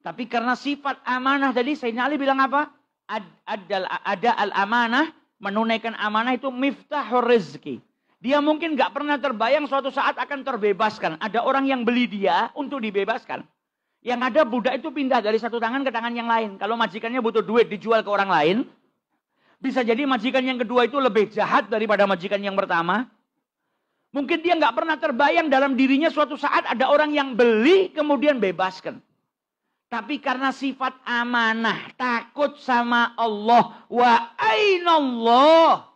Speaker 1: Tapi karena sifat amanah tadi, Sayyidina Ali bilang apa? Ada al-amanah, menunaikan amanah itu miftahur rizki. Dia mungkin gak pernah terbayang suatu saat akan terbebaskan. Ada orang yang beli dia untuk dibebaskan. Yang ada budak itu pindah dari satu tangan ke tangan yang lain. Kalau majikannya butuh duit dijual ke orang lain, bisa jadi majikan yang kedua itu lebih jahat daripada majikan yang pertama. Mungkin dia nggak pernah terbayang dalam dirinya suatu saat ada orang yang beli kemudian bebaskan. Tapi karena sifat amanah, takut sama Allah. Wa ainallah.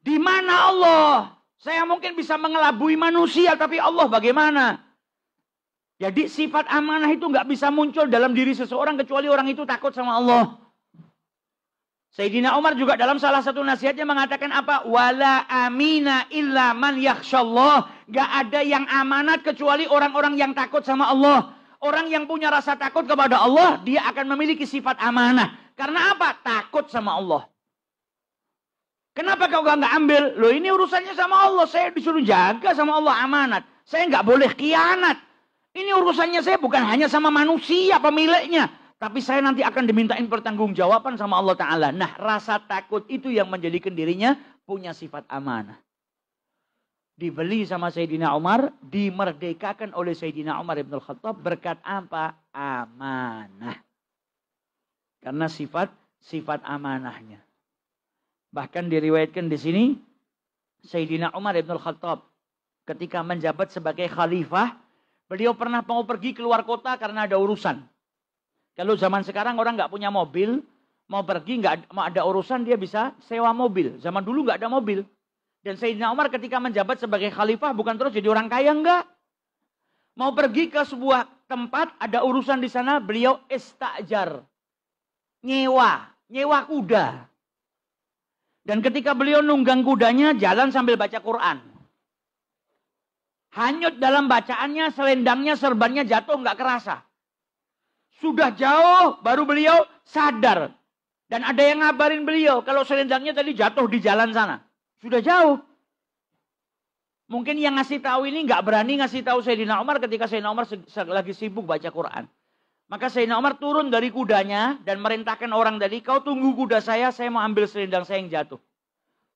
Speaker 1: Di mana Allah? Saya mungkin bisa mengelabui manusia, tapi Allah bagaimana? Jadi sifat amanah itu nggak bisa muncul dalam diri seseorang kecuali orang itu takut sama Allah. Sayyidina Umar juga dalam salah satu nasihatnya mengatakan apa? Wala amina illa man yakhshallah. Gak ada yang amanat kecuali orang-orang yang takut sama Allah. Orang yang punya rasa takut kepada Allah, dia akan memiliki sifat amanah. Karena apa? Takut sama Allah. Kenapa kau gak ambil? Loh ini urusannya sama Allah. Saya disuruh jaga sama Allah amanat. Saya gak boleh khianat. Ini urusannya saya bukan hanya sama manusia pemiliknya. Tapi saya nanti akan dimintain pertanggungjawaban sama Allah Ta'ala. Nah, rasa takut itu yang menjadikan dirinya punya sifat amanah. Dibeli sama Sayyidina Umar, dimerdekakan oleh Sayyidina Umar Ibn Khattab berkat apa? Amanah. Karena sifat amanahnya. Bahkan diriwayatkan di sini, Sayyidina Umar Ibn Khattab ketika menjabat sebagai khalifah, beliau pernah mau pergi keluar kota karena ada urusan. Kalau zaman sekarang orang nggak punya mobil, mau pergi mau ada urusan dia bisa sewa mobil. Zaman dulu nggak ada mobil. Dan Sayyidina Umar ketika menjabat sebagai khalifah bukan terus jadi orang kaya, enggak. Mau pergi ke sebuah tempat, ada urusan di sana, beliau istajar. Nyewa kuda. Dan ketika beliau nunggang kudanya, jalan sambil baca Quran. Hanyut dalam bacaannya, selendangnya, serbannya jatuh, enggak kerasa. Sudah jauh, baru beliau sadar. Dan ada yang ngabarin beliau, kalau selendangnya tadi jatuh di jalan sana. Sudah jauh. Mungkin yang ngasih tahu ini nggak berani ngasih tahu Sayyidina Umar ketika Sayyidina Umar lagi sibuk baca Quran. Maka Sayyidina Umar turun dari kudanya dan merintahkan orang tadi, kau tunggu kuda saya mau ambil selendang saya yang jatuh.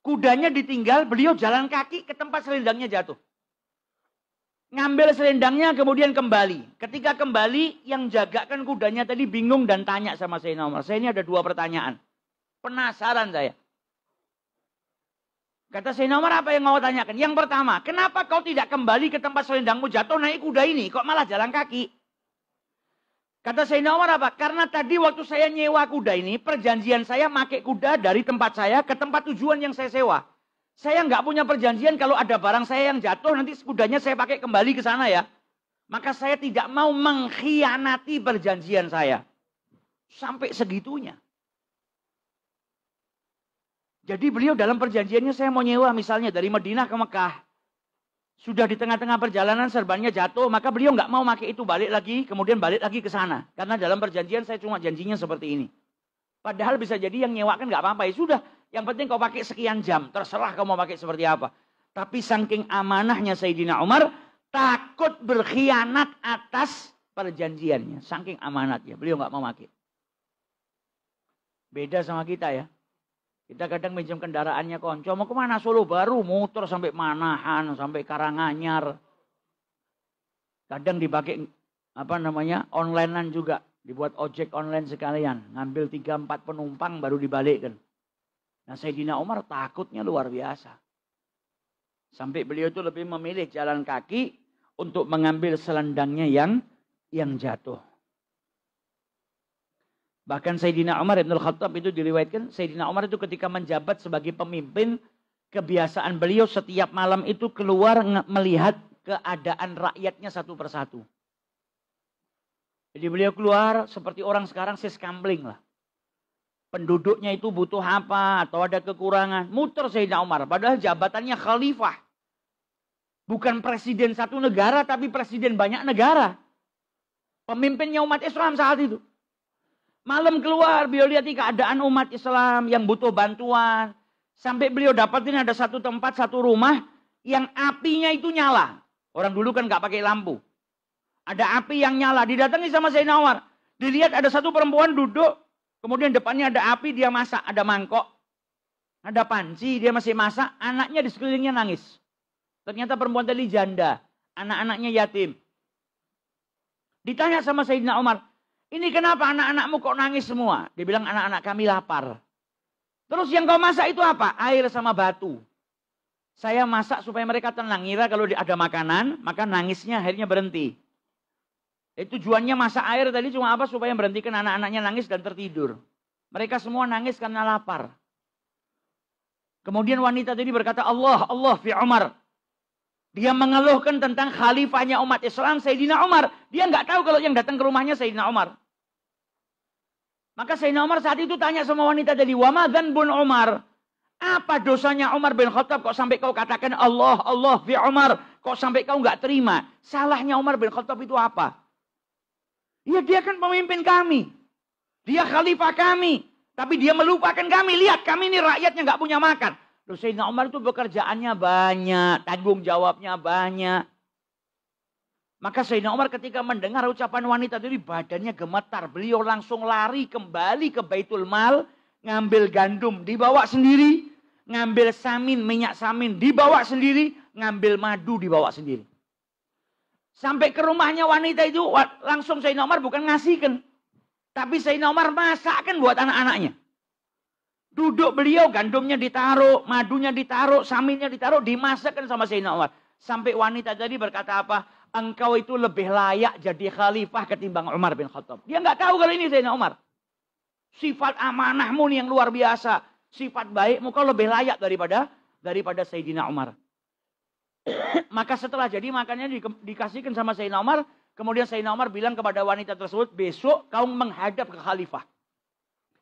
Speaker 1: Kudanya ditinggal, beliau jalan kaki ke tempat selendangnya jatuh. Ngambil selendangnya kemudian kembali. Ketika kembali yang jagakan kudanya tadi bingung dan tanya sama Sayyidina Umar. Saya ini ada 2 pertanyaan. Penasaran saya. Kata Sayyidina Umar, apa yang mau tanyakan? Yang pertama, kenapa kau tidak kembali ke tempat selendangmu jatuh naik kuda ini? Kok malah jalan kaki? Kata Sayyidina Umar apa? Karena tadi waktu saya nyewa kuda ini, perjanjian saya pakai kuda dari tempat saya ke tempat tujuan yang saya sewa. Saya nggak punya perjanjian kalau ada barang saya yang jatuh, nanti kudanya saya pakai kembali ke sana ya. Maka saya tidak mau mengkhianati perjanjian saya. Sampai segitunya. Jadi beliau dalam perjanjiannya saya mau nyewa misalnya dari Madinah ke Mekah. Sudah di tengah-tengah perjalanan serbannya jatuh, maka beliau nggak mau pakai itu balik lagi, kemudian balik lagi ke sana. Karena dalam perjanjian saya cuma janjinya seperti ini. Padahal bisa jadi yang nyewakan nggak apa-apa. Ya sudah, yang penting kau pakai sekian jam, terserah kau mau pakai seperti apa. Tapi saking amanahnya Sayyidina Umar, takut berkhianat atas perjanjiannya. Saking amanatnya, beliau nggak mau pakai. Beda sama kita ya. Kita kadang minjem kendaraannya konco, mau kemana Solo baru, motor sampai Manahan, sampai Karanganyar. Kadang dipakai onlinean juga, dibuat ojek online sekalian, ngambil 3-4 penumpang baru dibalikkan. Nah Sayyidina Umar takutnya luar biasa. Sampai beliau itu lebih memilih jalan kaki untuk mengambil selendangnya yang jatuh. Bahkan Sayyidina Umar Ibn Khattab itu diriwayatkan, Sayyidina Umar itu ketika menjabat sebagai pemimpin, kebiasaan beliau setiap malam itu keluar melihat keadaan rakyatnya satu persatu. Jadi beliau keluar seperti orang sekarang seskambling lah. Penduduknya itu butuh apa atau ada kekurangan. Muter Sayyidina Umar, padahal jabatannya khalifah. Bukan presiden satu negara, tapi presiden banyak negara. Pemimpinnya umat Islam saat itu. Malam keluar, beliau lihat keadaan umat Islam yang butuh bantuan. Sampai beliau dapatin ada satu tempat, satu rumah yang apinya itu nyala. Orang dulu kan nggak pakai lampu. Ada api yang nyala. Didatangi sama Sayyidina Umar. Dilihat ada satu perempuan duduk. Kemudian depannya ada api, dia masak. Ada mangkok. Ada panci, dia masih masak. Anaknya di sekelilingnya nangis. Ternyata perempuan tadi janda. Anak-anaknya yatim. Ditanya sama Sayyidina Umar. Ini kenapa anak-anakmu kok nangis semua? Dia bilang anak-anak kami lapar. Terus yang kau masak itu apa? Air sama batu. Saya masak supaya mereka tenang. Ngira kalau ada makanan, maka nangisnya akhirnya berhenti. Tujuannya masak air tadi cuma apa? Supaya berhentikan anak-anaknya nangis dan tertidur. Mereka semua nangis karena lapar. Kemudian wanita tadi berkata, Allah fi Umar. Dia mengeluhkan tentang khalifahnya umat Islam, Sayyidina Umar. Dia nggak tahu kalau yang datang ke rumahnya Sayyidina Umar. Maka Sayyidina Umar saat itu tanya sama wanita tadi, wa ma dzanbun Umar? Apa dosanya Umar bin Khattab kok sampai kau katakan Allah fi Umar? Kok sampai kau nggak terima? Salahnya Umar bin Khattab itu apa? Ya dia kan pemimpin kami. Dia khalifah kami. Tapi dia melupakan kami. Lihat kami ini rakyatnya nggak punya makan. Loh, Sayyidina Umar itu pekerjaannya banyak. Tanggung jawabnya banyak. Maka Sayyidina Umar ketika mendengar ucapan wanita tadi badannya gemetar. Beliau langsung lari kembali ke Baitul Mal. Ngambil gandum dibawa sendiri. Ngambil samin, minyak samin dibawa sendiri. Ngambil madu dibawa sendiri. Sampai ke rumahnya wanita itu langsung Sayyidina Umar bukan ngasihkan. Tapi Sayyidina Umar masakkan buat anak-anaknya. Duduk beliau gandumnya ditaruh, madunya ditaruh, saminnya ditaruh. Dimasakkan sama Sayyidina Umar. Sampai wanita tadi berkata apa? Engkau itu lebih layak jadi khalifah ketimbang Umar bin Khattab. Dia nggak tahu kalau ini Sayyidina Umar. Sifat amanahmu nih yang luar biasa. Sifat baikmu kau lebih layak daripada Sayyidina Umar. Maka setelah jadi makannya dikasihkan sama Sayyidina Umar. Kemudian Sayyidina Umar bilang kepada wanita tersebut, besok kau menghadap ke khalifah.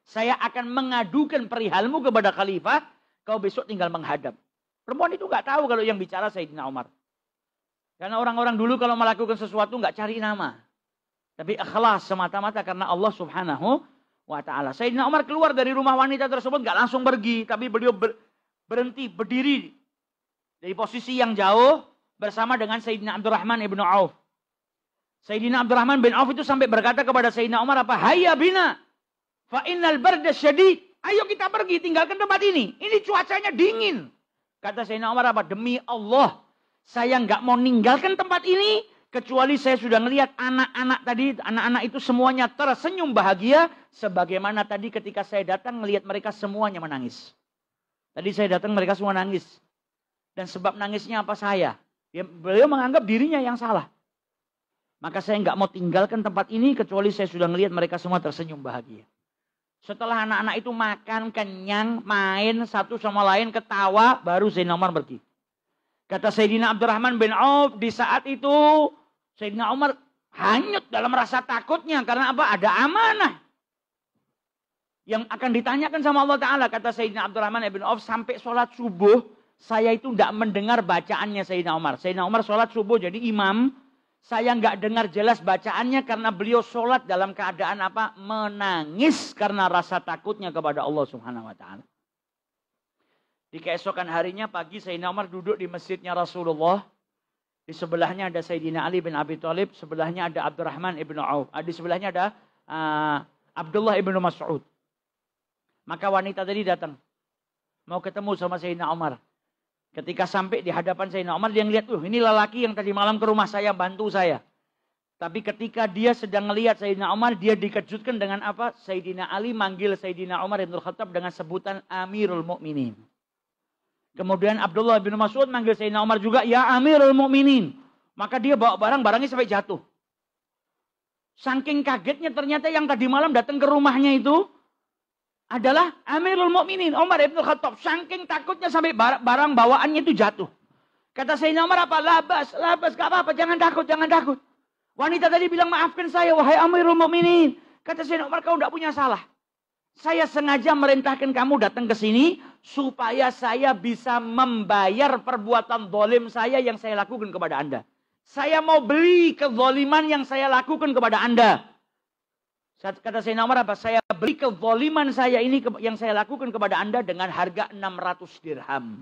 Speaker 1: Saya akan mengadukan perihalmu kepada khalifah. Kau besok tinggal menghadap. Perempuan itu nggak tahu kalau yang bicara Sayyidina Umar. Karena orang-orang dulu kalau melakukan sesuatu nggak cari nama. Tapi ikhlas semata-mata karena Allah subhanahu wa ta'ala. Sayyidina Umar keluar dari rumah wanita tersebut nggak langsung pergi. Tapi beliau berhenti, berdiri. Dari posisi yang jauh bersama dengan Sayyidina Abdurrahman ibn Auf. Sayyidina Abdurrahman bin Auf itu sampai berkata kepada Sayyidina Umar apa? Hayya bina, fa innal barda syadid. Ayo kita pergi, tinggalkan tempat ini. Ini cuacanya dingin. Kata Sayyidina Umar apa? Demi Allah. Saya nggak mau ninggalkan tempat ini kecuali saya sudah melihat anak-anak tadi, anak-anak itu semuanya tersenyum bahagia sebagaimana tadi ketika saya datang melihat mereka semuanya menangis. Tadi saya datang mereka semua nangis. Dan sebab nangisnya apa saya? Beliau menganggap dirinya yang salah. Maka saya nggak mau tinggalkan tempat ini kecuali saya sudah melihat mereka semua tersenyum bahagia. Setelah anak-anak itu makan, kenyang, main satu sama lain, ketawa, baru Sayyidina Umar pergi. Kata Sayyidina Abdurrahman bin Auf, di saat itu Sayyidina Umar hanyut dalam rasa takutnya. Karena apa? Ada amanah yang akan ditanyakan sama Allah Ta'ala. Kata Sayyidina Abdurrahman bin Auf, sampai sholat subuh, saya itu tidak mendengar bacaannya Sayyidina Umar. Sayyidina Umar sholat subuh jadi imam. Saya nggak dengar jelas bacaannya karena beliau sholat dalam keadaan apa? Menangis karena rasa takutnya kepada Allah Subhanahu wa Ta'ala. Di keesokan harinya pagi Sayyidina Umar duduk di masjidnya Rasulullah. Di sebelahnya ada Sayyidina Ali bin Abi Thalib. Sebelahnya ada Abdurrahman ibn Auf. Di sebelahnya ada Abdullah ibn Mas'ud. Maka wanita tadi datang. Mau ketemu sama Sayyidina Umar. Ketika sampai di hadapan Sayyidina Umar, dia ngeliat, ini lelaki yang tadi malam ke rumah saya, bantu saya. Tapi ketika dia sedang melihat Sayyidina Umar, dia dikejutkan dengan apa? Sayyidina Ali manggil Sayyidina Umar ibn Khattab dengan sebutan Amirul Mukminin. Kemudian Abdullah bin Mas'ud manggil Sayyidina Umar juga, ya Amirul Mukminin. Maka dia bawa barang-barangnya sampai jatuh. Saking kagetnya ternyata yang tadi malam datang ke rumahnya itu adalah Amirul Mukminin, Umar ibn Khattab. Saking takutnya sampai barang bawaannya itu jatuh. Kata Sayyidina Umar apa? Labas, gak apa-apa, jangan takut, jangan takut. Wanita tadi bilang, maafkan saya, wahai Amirul Mukminin. Kata Sayyidina Umar, kau tidak punya salah. Saya sengaja merintahkan kamu datang ke sini supaya saya bisa membayar perbuatan zalim saya yang saya lakukan kepada Anda. Saya mau beli kezaliman yang saya lakukan kepada Anda. Kata Sayyidina Umar apa? Saya beli kezaliman saya ini yang saya lakukan kepada Anda dengan harga 600 dirham.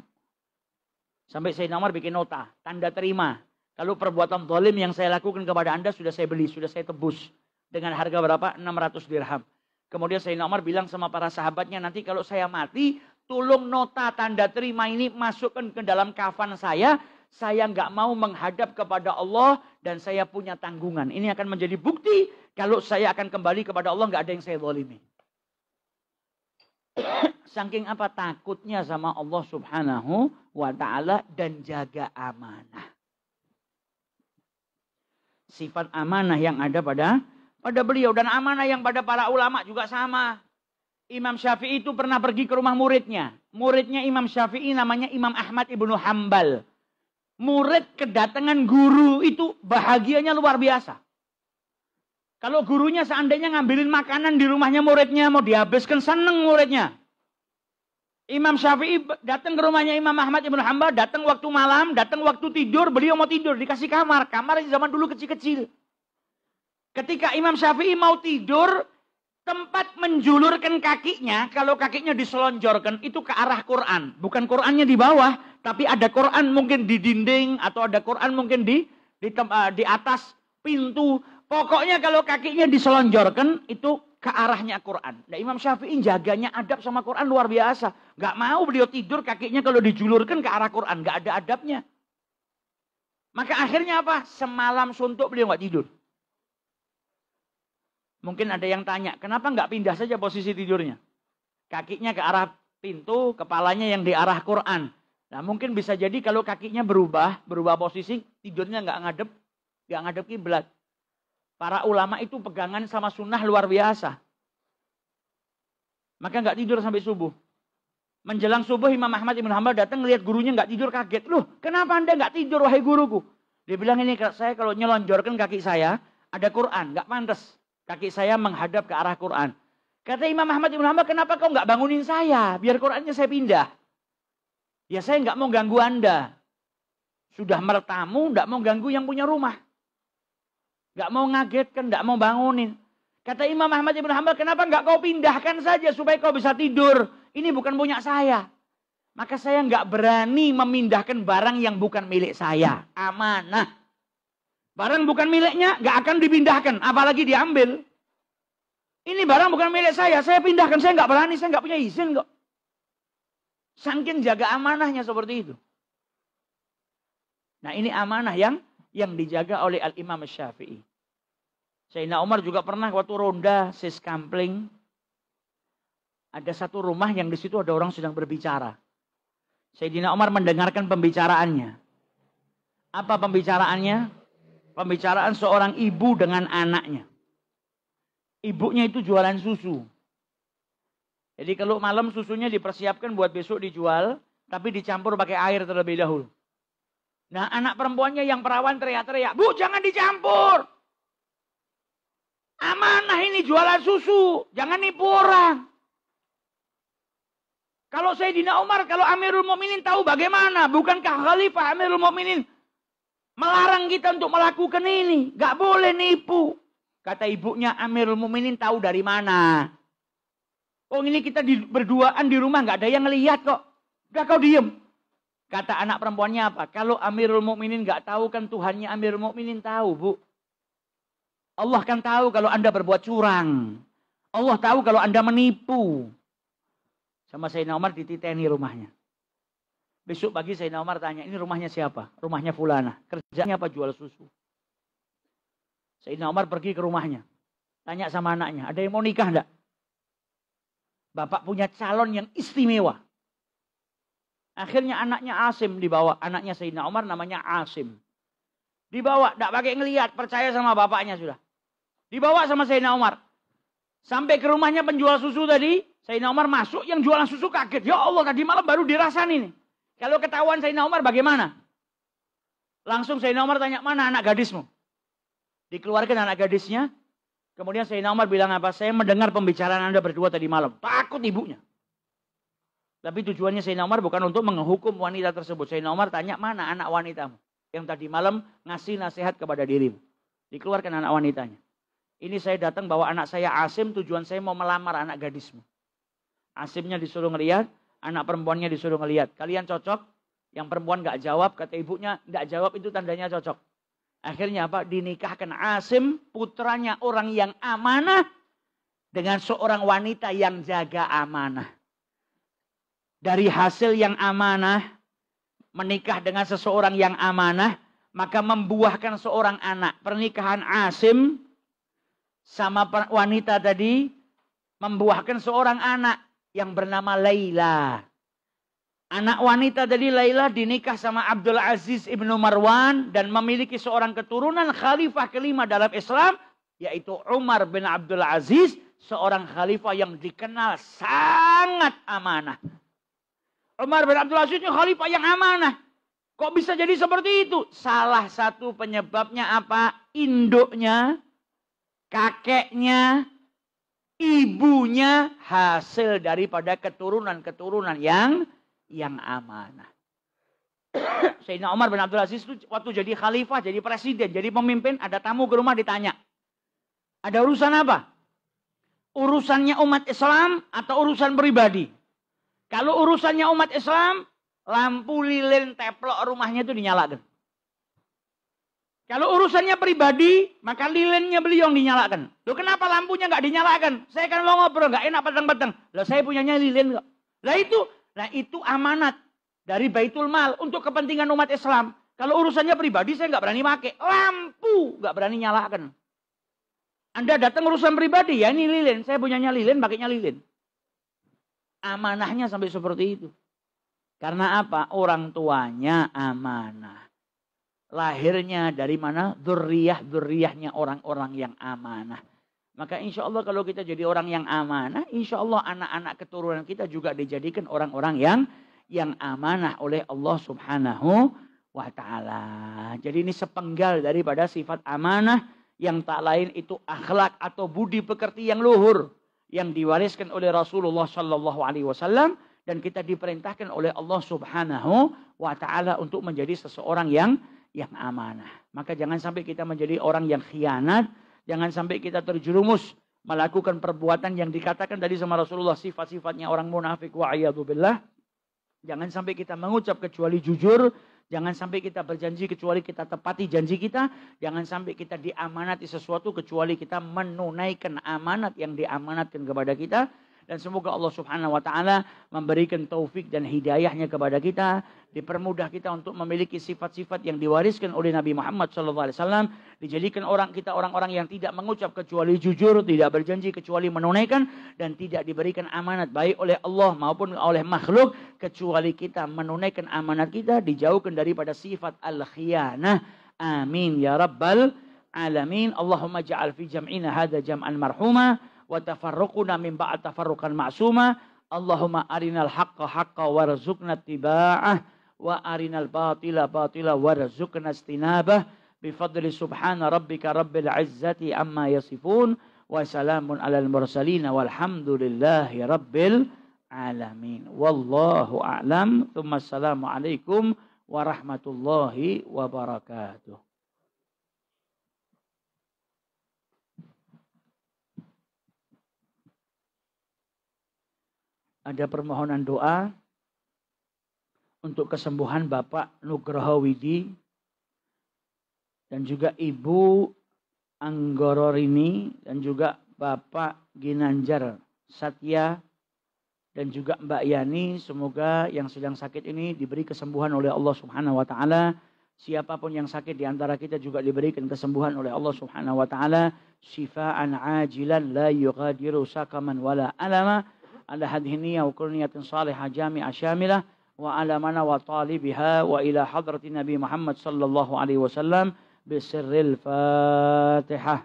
Speaker 1: Sampai Sayyidina Umar bikin nota, tanda terima. Kalau perbuatan zalim yang saya lakukan kepada Anda sudah saya beli, sudah saya tebus. Dengan harga berapa? 600 dirham. Kemudian Sayyidina Umar bilang sama para sahabatnya, nanti kalau saya mati, tolong nota tanda terima ini masukkan ke dalam kafan saya. Saya nggak mau menghadap kepada Allah dan saya punya tanggungan. Ini akan menjadi bukti kalau saya akan kembali kepada Allah nggak ada yang saya zalimi. Saking apa takutnya sama Allah Subhanahu wa Ta'ala dan jaga amanah. Sifat amanah yang ada pada beliau dan amanah yang pada para ulama juga sama. Imam Syafi'i itu pernah pergi ke rumah muridnya. Muridnya Imam Syafi'i namanya Imam Ahmad ibnu Hambal. Murid kedatangan guru itu bahagianya luar biasa. Kalau gurunya seandainya ngambilin makanan di rumahnya muridnya mau dihabiskan, seneng muridnya. Imam Syafi'i datang ke rumahnya Imam Ahmad ibnu Hambal, datang waktu malam, datang waktu tidur, beliau mau tidur dikasih kamar. Kamar di zaman dulu kecil-kecil. Ketika Imam Syafi'i mau tidur, tempat menjulurkan kakinya, kalau kakinya diselonjorkan, itu ke arah Quran. Bukan Qurannya di bawah, tapi ada Quran mungkin di dinding, atau ada Quran mungkin di di atas pintu. Pokoknya kalau kakinya diselonjorkan itu ke arahnya Quran. Nah, Imam Syafi'i jaganya adab sama Quran luar biasa. Gak mau beliau tidur kakinya kalau dijulurkan ke arah Quran. Gak ada adabnya. Maka akhirnya apa? Semalam suntuk beliau gak tidur. Mungkin ada yang tanya, kenapa gak pindah saja posisi tidurnya? Kakinya ke arah pintu, kepalanya yang di arah Quran. Nah, mungkin bisa jadi kalau kakinya berubah posisi, tidurnya gak ngadep kiblat. Para ulama itu pegangan sama sunnah luar biasa. Maka nggak tidur sampai subuh. Menjelang subuh Imam Ahmad Ibn Hanbal datang ngelihat gurunya nggak tidur, kaget. Loh, kenapa Anda nggak tidur wahai guruku? Dia bilang, ini saya kalau nyelonjorkan kaki saya ada Quran, nggak pantas. Kaki saya menghadap ke arah Quran. Kata Imam Ahmad Ibn Hanbal, kenapa kau nggak bangunin saya? Biar Qurannya saya pindah. Ya saya nggak mau ganggu Anda. Sudah bertamu, nggak mau ganggu yang punya rumah. Gak mau ngagetkan, gak mau bangunin. Kata Imam Ahmad Ibn Hanbal, kenapa gak kau pindahkan saja supaya kau bisa tidur? Ini bukan punya saya. Maka saya gak berani memindahkan barang yang bukan milik saya. Amanah. Barang bukan miliknya gak akan dipindahkan, apalagi diambil. Ini barang bukan milik saya pindahkan. Saya gak berani, saya gak punya izin kok. Saking jaga amanahnya seperti itu. Nah, ini amanah yang dijaga oleh Al-Imam Syafi'i. Sayyidina Umar juga pernah waktu ronda Siskampling. Ada satu rumah yang di situ ada orang sedang berbicara. Sayyidina Umar mendengarkan pembicaraannya. Apa pembicaraannya? Pembicaraan seorang ibu dengan anaknya. Ibunya itu jualan susu. Jadi kalau malam susunya dipersiapkan buat besok dijual, tapi dicampur pakai air terlebih dahulu. Nah, anak perempuannya yang perawan teriak-teriak, "Bu, jangan dicampur. Amanah ini jualan susu, jangan nipu orang." Kalau Sayyidina Umar, kalau Amirul Mukminin tahu bagaimana? Bukankah Khalifah Amirul Mukminin melarang kita untuk melakukan ini? Gak boleh nipu. Kata ibunya, Amirul Mukminin tahu dari mana? Oh, ini kita berduaan di rumah, gak ada yang ngelihat kok. Udah kau diem. Kata anak perempuannya apa? Kalau Amirul Mukminin nggak tahu kan Tuhannya Amirul Mukminin tahu, Bu. Allah kan tahu kalau Anda berbuat curang. Allah tahu kalau Anda menipu. Sama Sayyidina Umar dititeni rumahnya. Besok pagi Sayyidina Umar tanya, ini rumahnya siapa? Rumahnya fulana. Kerjanya apa? Jual susu. Sayyidina Umar pergi ke rumahnya. Tanya sama anaknya, ada yang mau nikah enggak? Bapak punya calon yang istimewa. Akhirnya anaknya Asim dibawa. Anaknya Sayyidina Umar namanya Asim. Dibawa, tidak pakai ngelihat, percaya sama bapaknya sudah. Dibawa sama Sayyidina Umar. Sampai ke rumahnya penjual susu tadi, Sayyidina Umar masuk, yang jualan susu kaget. Ya Allah, tadi malam baru dirasain ini. Kalau ketahuan Sayyidina Umar bagaimana? Langsung Sayyidina Umar tanya, mana anak gadismu? Dikeluarkan anak gadisnya. Kemudian Sayyidina Umar bilang apa? Saya mendengar pembicaraan Anda berdua tadi malam. Takut ibunya. Tapi tujuannya Sayyidina Umar bukan untuk menghukum wanita tersebut. Sayyidina Umar tanya, mana anak wanitamu? Yang tadi malam ngasih nasihat kepada dirimu. Dikeluarkan anak wanitanya. Ini saya datang bawa anak saya Asim, tujuan saya mau melamar anak gadismu. Asimnya disuruh ngelihat, anak perempuannya disuruh ngelihat. Kalian cocok? Yang perempuan gak jawab, kata ibunya, gak jawab itu tandanya cocok. Akhirnya apa? Dinikahkan Asim, putranya orang yang amanah, dengan seorang wanita yang jaga amanah. Dari hasil yang amanah, menikah dengan seseorang yang amanah, maka membuahkan seorang anak. Pernikahan Asim sama wanita tadi membuahkan seorang anak yang bernama Laila. Anak wanita tadi Laila dinikah sama Abdul Aziz ibnu Marwan dan memiliki seorang keturunan khalifah kelima dalam Islam, yaitu Umar bin Abdul Aziz, seorang khalifah yang dikenal sangat amanah. Umar bin Abdul Aziz ini khalifah yang amanah. Kok bisa jadi seperti itu? Salah satu penyebabnya apa? Induknya, kakeknya, ibunya hasil daripada keturunan-keturunan yang amanah. Sayyidina Umar bin Abdul Aziz itu waktu jadi khalifah, jadi presiden, jadi pemimpin, ada tamu ke rumah ditanya. Ada urusan apa? Urusannya umat Islam atau urusan pribadi? Kalau urusannya umat Islam, lampu lilin teplok rumahnya itu dinyalakan. Kalau urusannya pribadi, maka lilinnya beliau yang dinyalakan. Loh kenapa lampunya nggak dinyalakan? Saya kan mau ngobrol, nggak enak petang-petang. Lah saya punyanya lilin kok. Lah itu amanat dari Baitul Mal untuk kepentingan umat Islam. Kalau urusannya pribadi saya nggak berani pakai. Lampu nggak berani nyalakan. Anda datang urusan pribadi, ya ini lilin. Saya punyanya lilin, pakainya lilin. Amanahnya sampai seperti itu. Karena apa? Orang tuanya amanah. Lahirnya dari mana? Dzurriyyahnya orang-orang yang amanah. Maka insya Allah kalau kita jadi orang yang amanah, insya Allah anak-anak keturunan kita juga dijadikan orang-orang yang amanah oleh Allah Subhanahu wa Ta'ala. Jadi ini sepenggal daripada sifat amanah yang tak lain itu akhlak atau budi pekerti yang luhur yang diwariskan oleh Rasulullah Sallallahu Alaihi Wasallam dan kita diperintahkan oleh Allah Subhanahu wa Ta'ala untuk menjadi seseorang yang amanah. Maka jangan sampai kita menjadi orang yang khianat. Jangan sampai kita terjerumus melakukan perbuatan yang dikatakan tadi sama Rasulullah. Sifat-sifatnya orang munafik. Wa'iyadzubillah. Jangan sampai kita mengucap kecuali jujur. Jangan sampai kita berjanji kecuali kita tepati janji kita. Jangan sampai kita diamanati sesuatu kecuali kita menunaikan amanat yang diamanatkan kepada kita. Dan semoga Allah Subhanahu wa Ta'ala memberikan taufik dan hidayahnya kepada kita. Dipermudah kita untuk memiliki sifat-sifat yang diwariskan oleh Nabi Muhammad SAW. Dijadikan orang-orang yang tidak mengucap kecuali jujur. Tidak berjanji kecuali menunaikan. Dan tidak diberikan amanat baik oleh Allah maupun oleh makhluk. Kecuali kita menunaikan amanat kita. Dijauhkan daripada sifat al-khiyanah. Amin ya Rabbal Alamin. Allahumma ja'al fi jam'ina hadha jam'an marhumah. Wa tafarruquna min ba'd tafarruqan ma'suma. Allahumma arinal haqqa haqqa warzuqna ittiba'ah wa arinal batila batila warzuqna istinabah bi fadli subhana rabbika rabbil izzati amma yasifun wa salamun alal mursalin walhamdulillahi rabbil alamin. Wallahu a'lam. Tsumma assalamu alaikum warahmatullahi wabarakatuh. Ada permohonan doa untuk kesembuhan Bapak Nugroho Widi dan juga Ibu Anggororini dan juga Bapak Ginanjar Satya dan juga Mbak Yani. Semoga yang sedang sakit ini diberi kesembuhan oleh Allah Subhanahu wa Ta'ala. Siapapun yang sakit di antara kita juga diberikan kesembuhan oleh Allah Subhanahu wa Ta'ala. Syifaan ajilan la yughadiru sakaman wala alama. Ala hadhihi niyyah wa kullu niyatin salihah jami'ah syamilah wa ala mana wa talibiha wa ila hadrati Nabi Muhammad sallallahu alaihi wasallam bisirril Fatihah.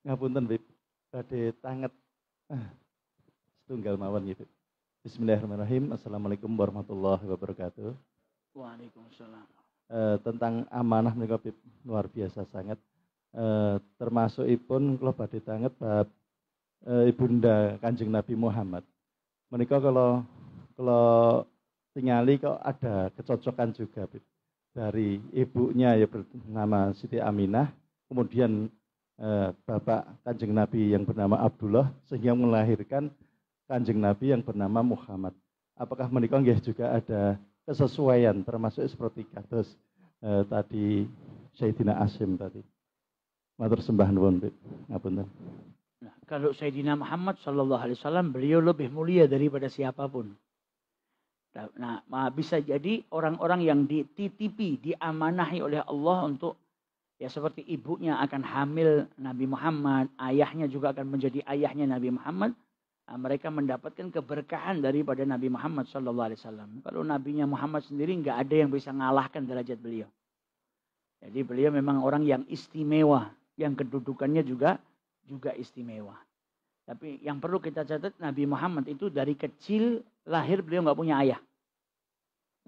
Speaker 2: Ngapunten, Bib. Badhe tanget setunggal mawon nggih, Bib. Bismillahirrahmanirrahim. Assalamualaikum warahmatullahi wabarakatuh.
Speaker 1: Waalaikumsalam.
Speaker 2: Tentang amanah menika Bib luar biasa sangat. Termasuk ipun kula badhe tanget bab Ibunda Kanjeng Nabi Muhammad. Menika kalau tingali kok ada kecocokan juga Bib. Dari ibunya ya bernama Siti Aminah, kemudian bapak Kanjeng Nabi yang bernama Abdullah sehingga melahirkan Kanjeng Nabi yang bernama Muhammad. Apakah menikah juga ada kesesuaian termasuk seperti kados tadi Sayyidina Asim tadi. Matur sembah nuwun, Bib. Ngapunten.
Speaker 1: Nah, kalau Sayyidina Muhammad sallallahu alaihi wasallam beliau lebih mulia daripada siapapun. Nah, bisa jadi orang-orang yang dititipi, diamanahi oleh Allah untuk ya seperti ibunya akan hamil Nabi Muhammad, ayahnya juga akan menjadi ayahnya Nabi Muhammad. Mereka mendapatkan keberkahan daripada Nabi Muhammad sallallahu alaihi wasallam. Kalau nabinya Muhammad sendiri nggak ada yang bisa mengalahkan derajat beliau. Jadi beliau memang orang yang istimewa, yang kedudukannya juga istimewa. Tapi yang perlu kita catat, Nabi Muhammad itu dari kecil lahir beliau nggak punya ayah.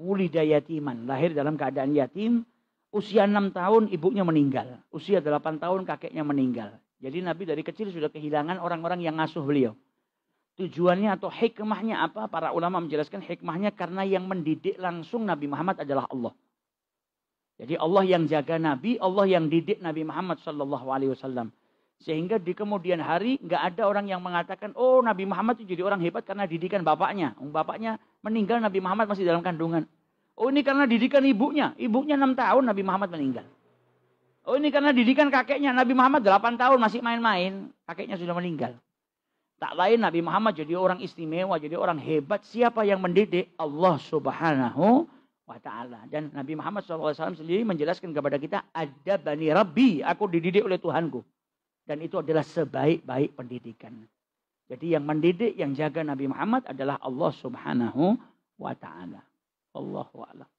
Speaker 1: Wulida yatiman, lahir dalam keadaan yatim. Usia 6 tahun ibunya meninggal. Usia 8 tahun kakeknya meninggal. Jadi Nabi dari kecil sudah kehilangan orang-orang yang ngasuh beliau. Tujuannya atau hikmahnya apa? Para ulama menjelaskan hikmahnya karena yang mendidik langsung Nabi Muhammad adalah Allah. Jadi Allah yang jaga Nabi, Allah yang didik Nabi Muhammad sallallahu alaihi wasallam. Sehingga di kemudian hari nggak ada orang yang mengatakan, oh Nabi Muhammad itu jadi orang hebat karena didikan bapaknya. Bapaknya meninggal, Nabi Muhammad masih dalam kandungan. Oh ini karena didikan ibunya. Ibunya 6 tahun, Nabi Muhammad meninggal. Oh ini karena didikan kakeknya. Nabi Muhammad 8 tahun masih main-main. Kakeknya sudah meninggal. Tak lain Nabi Muhammad jadi orang istimewa, jadi orang hebat. Siapa yang mendidik? Allah Subhanahu wa ta'ala. Dan Nabi Muhammad SAW sendiri menjelaskan kepada kita, ada bani Rabbi, aku dididik oleh Tuhanku. Dan itu adalah sebaik-baik pendidikan. Jadi yang mendidik, yang jaga Nabi Muhammad adalah Allah Subhanahu wa ta'ala. Allahu a'lam.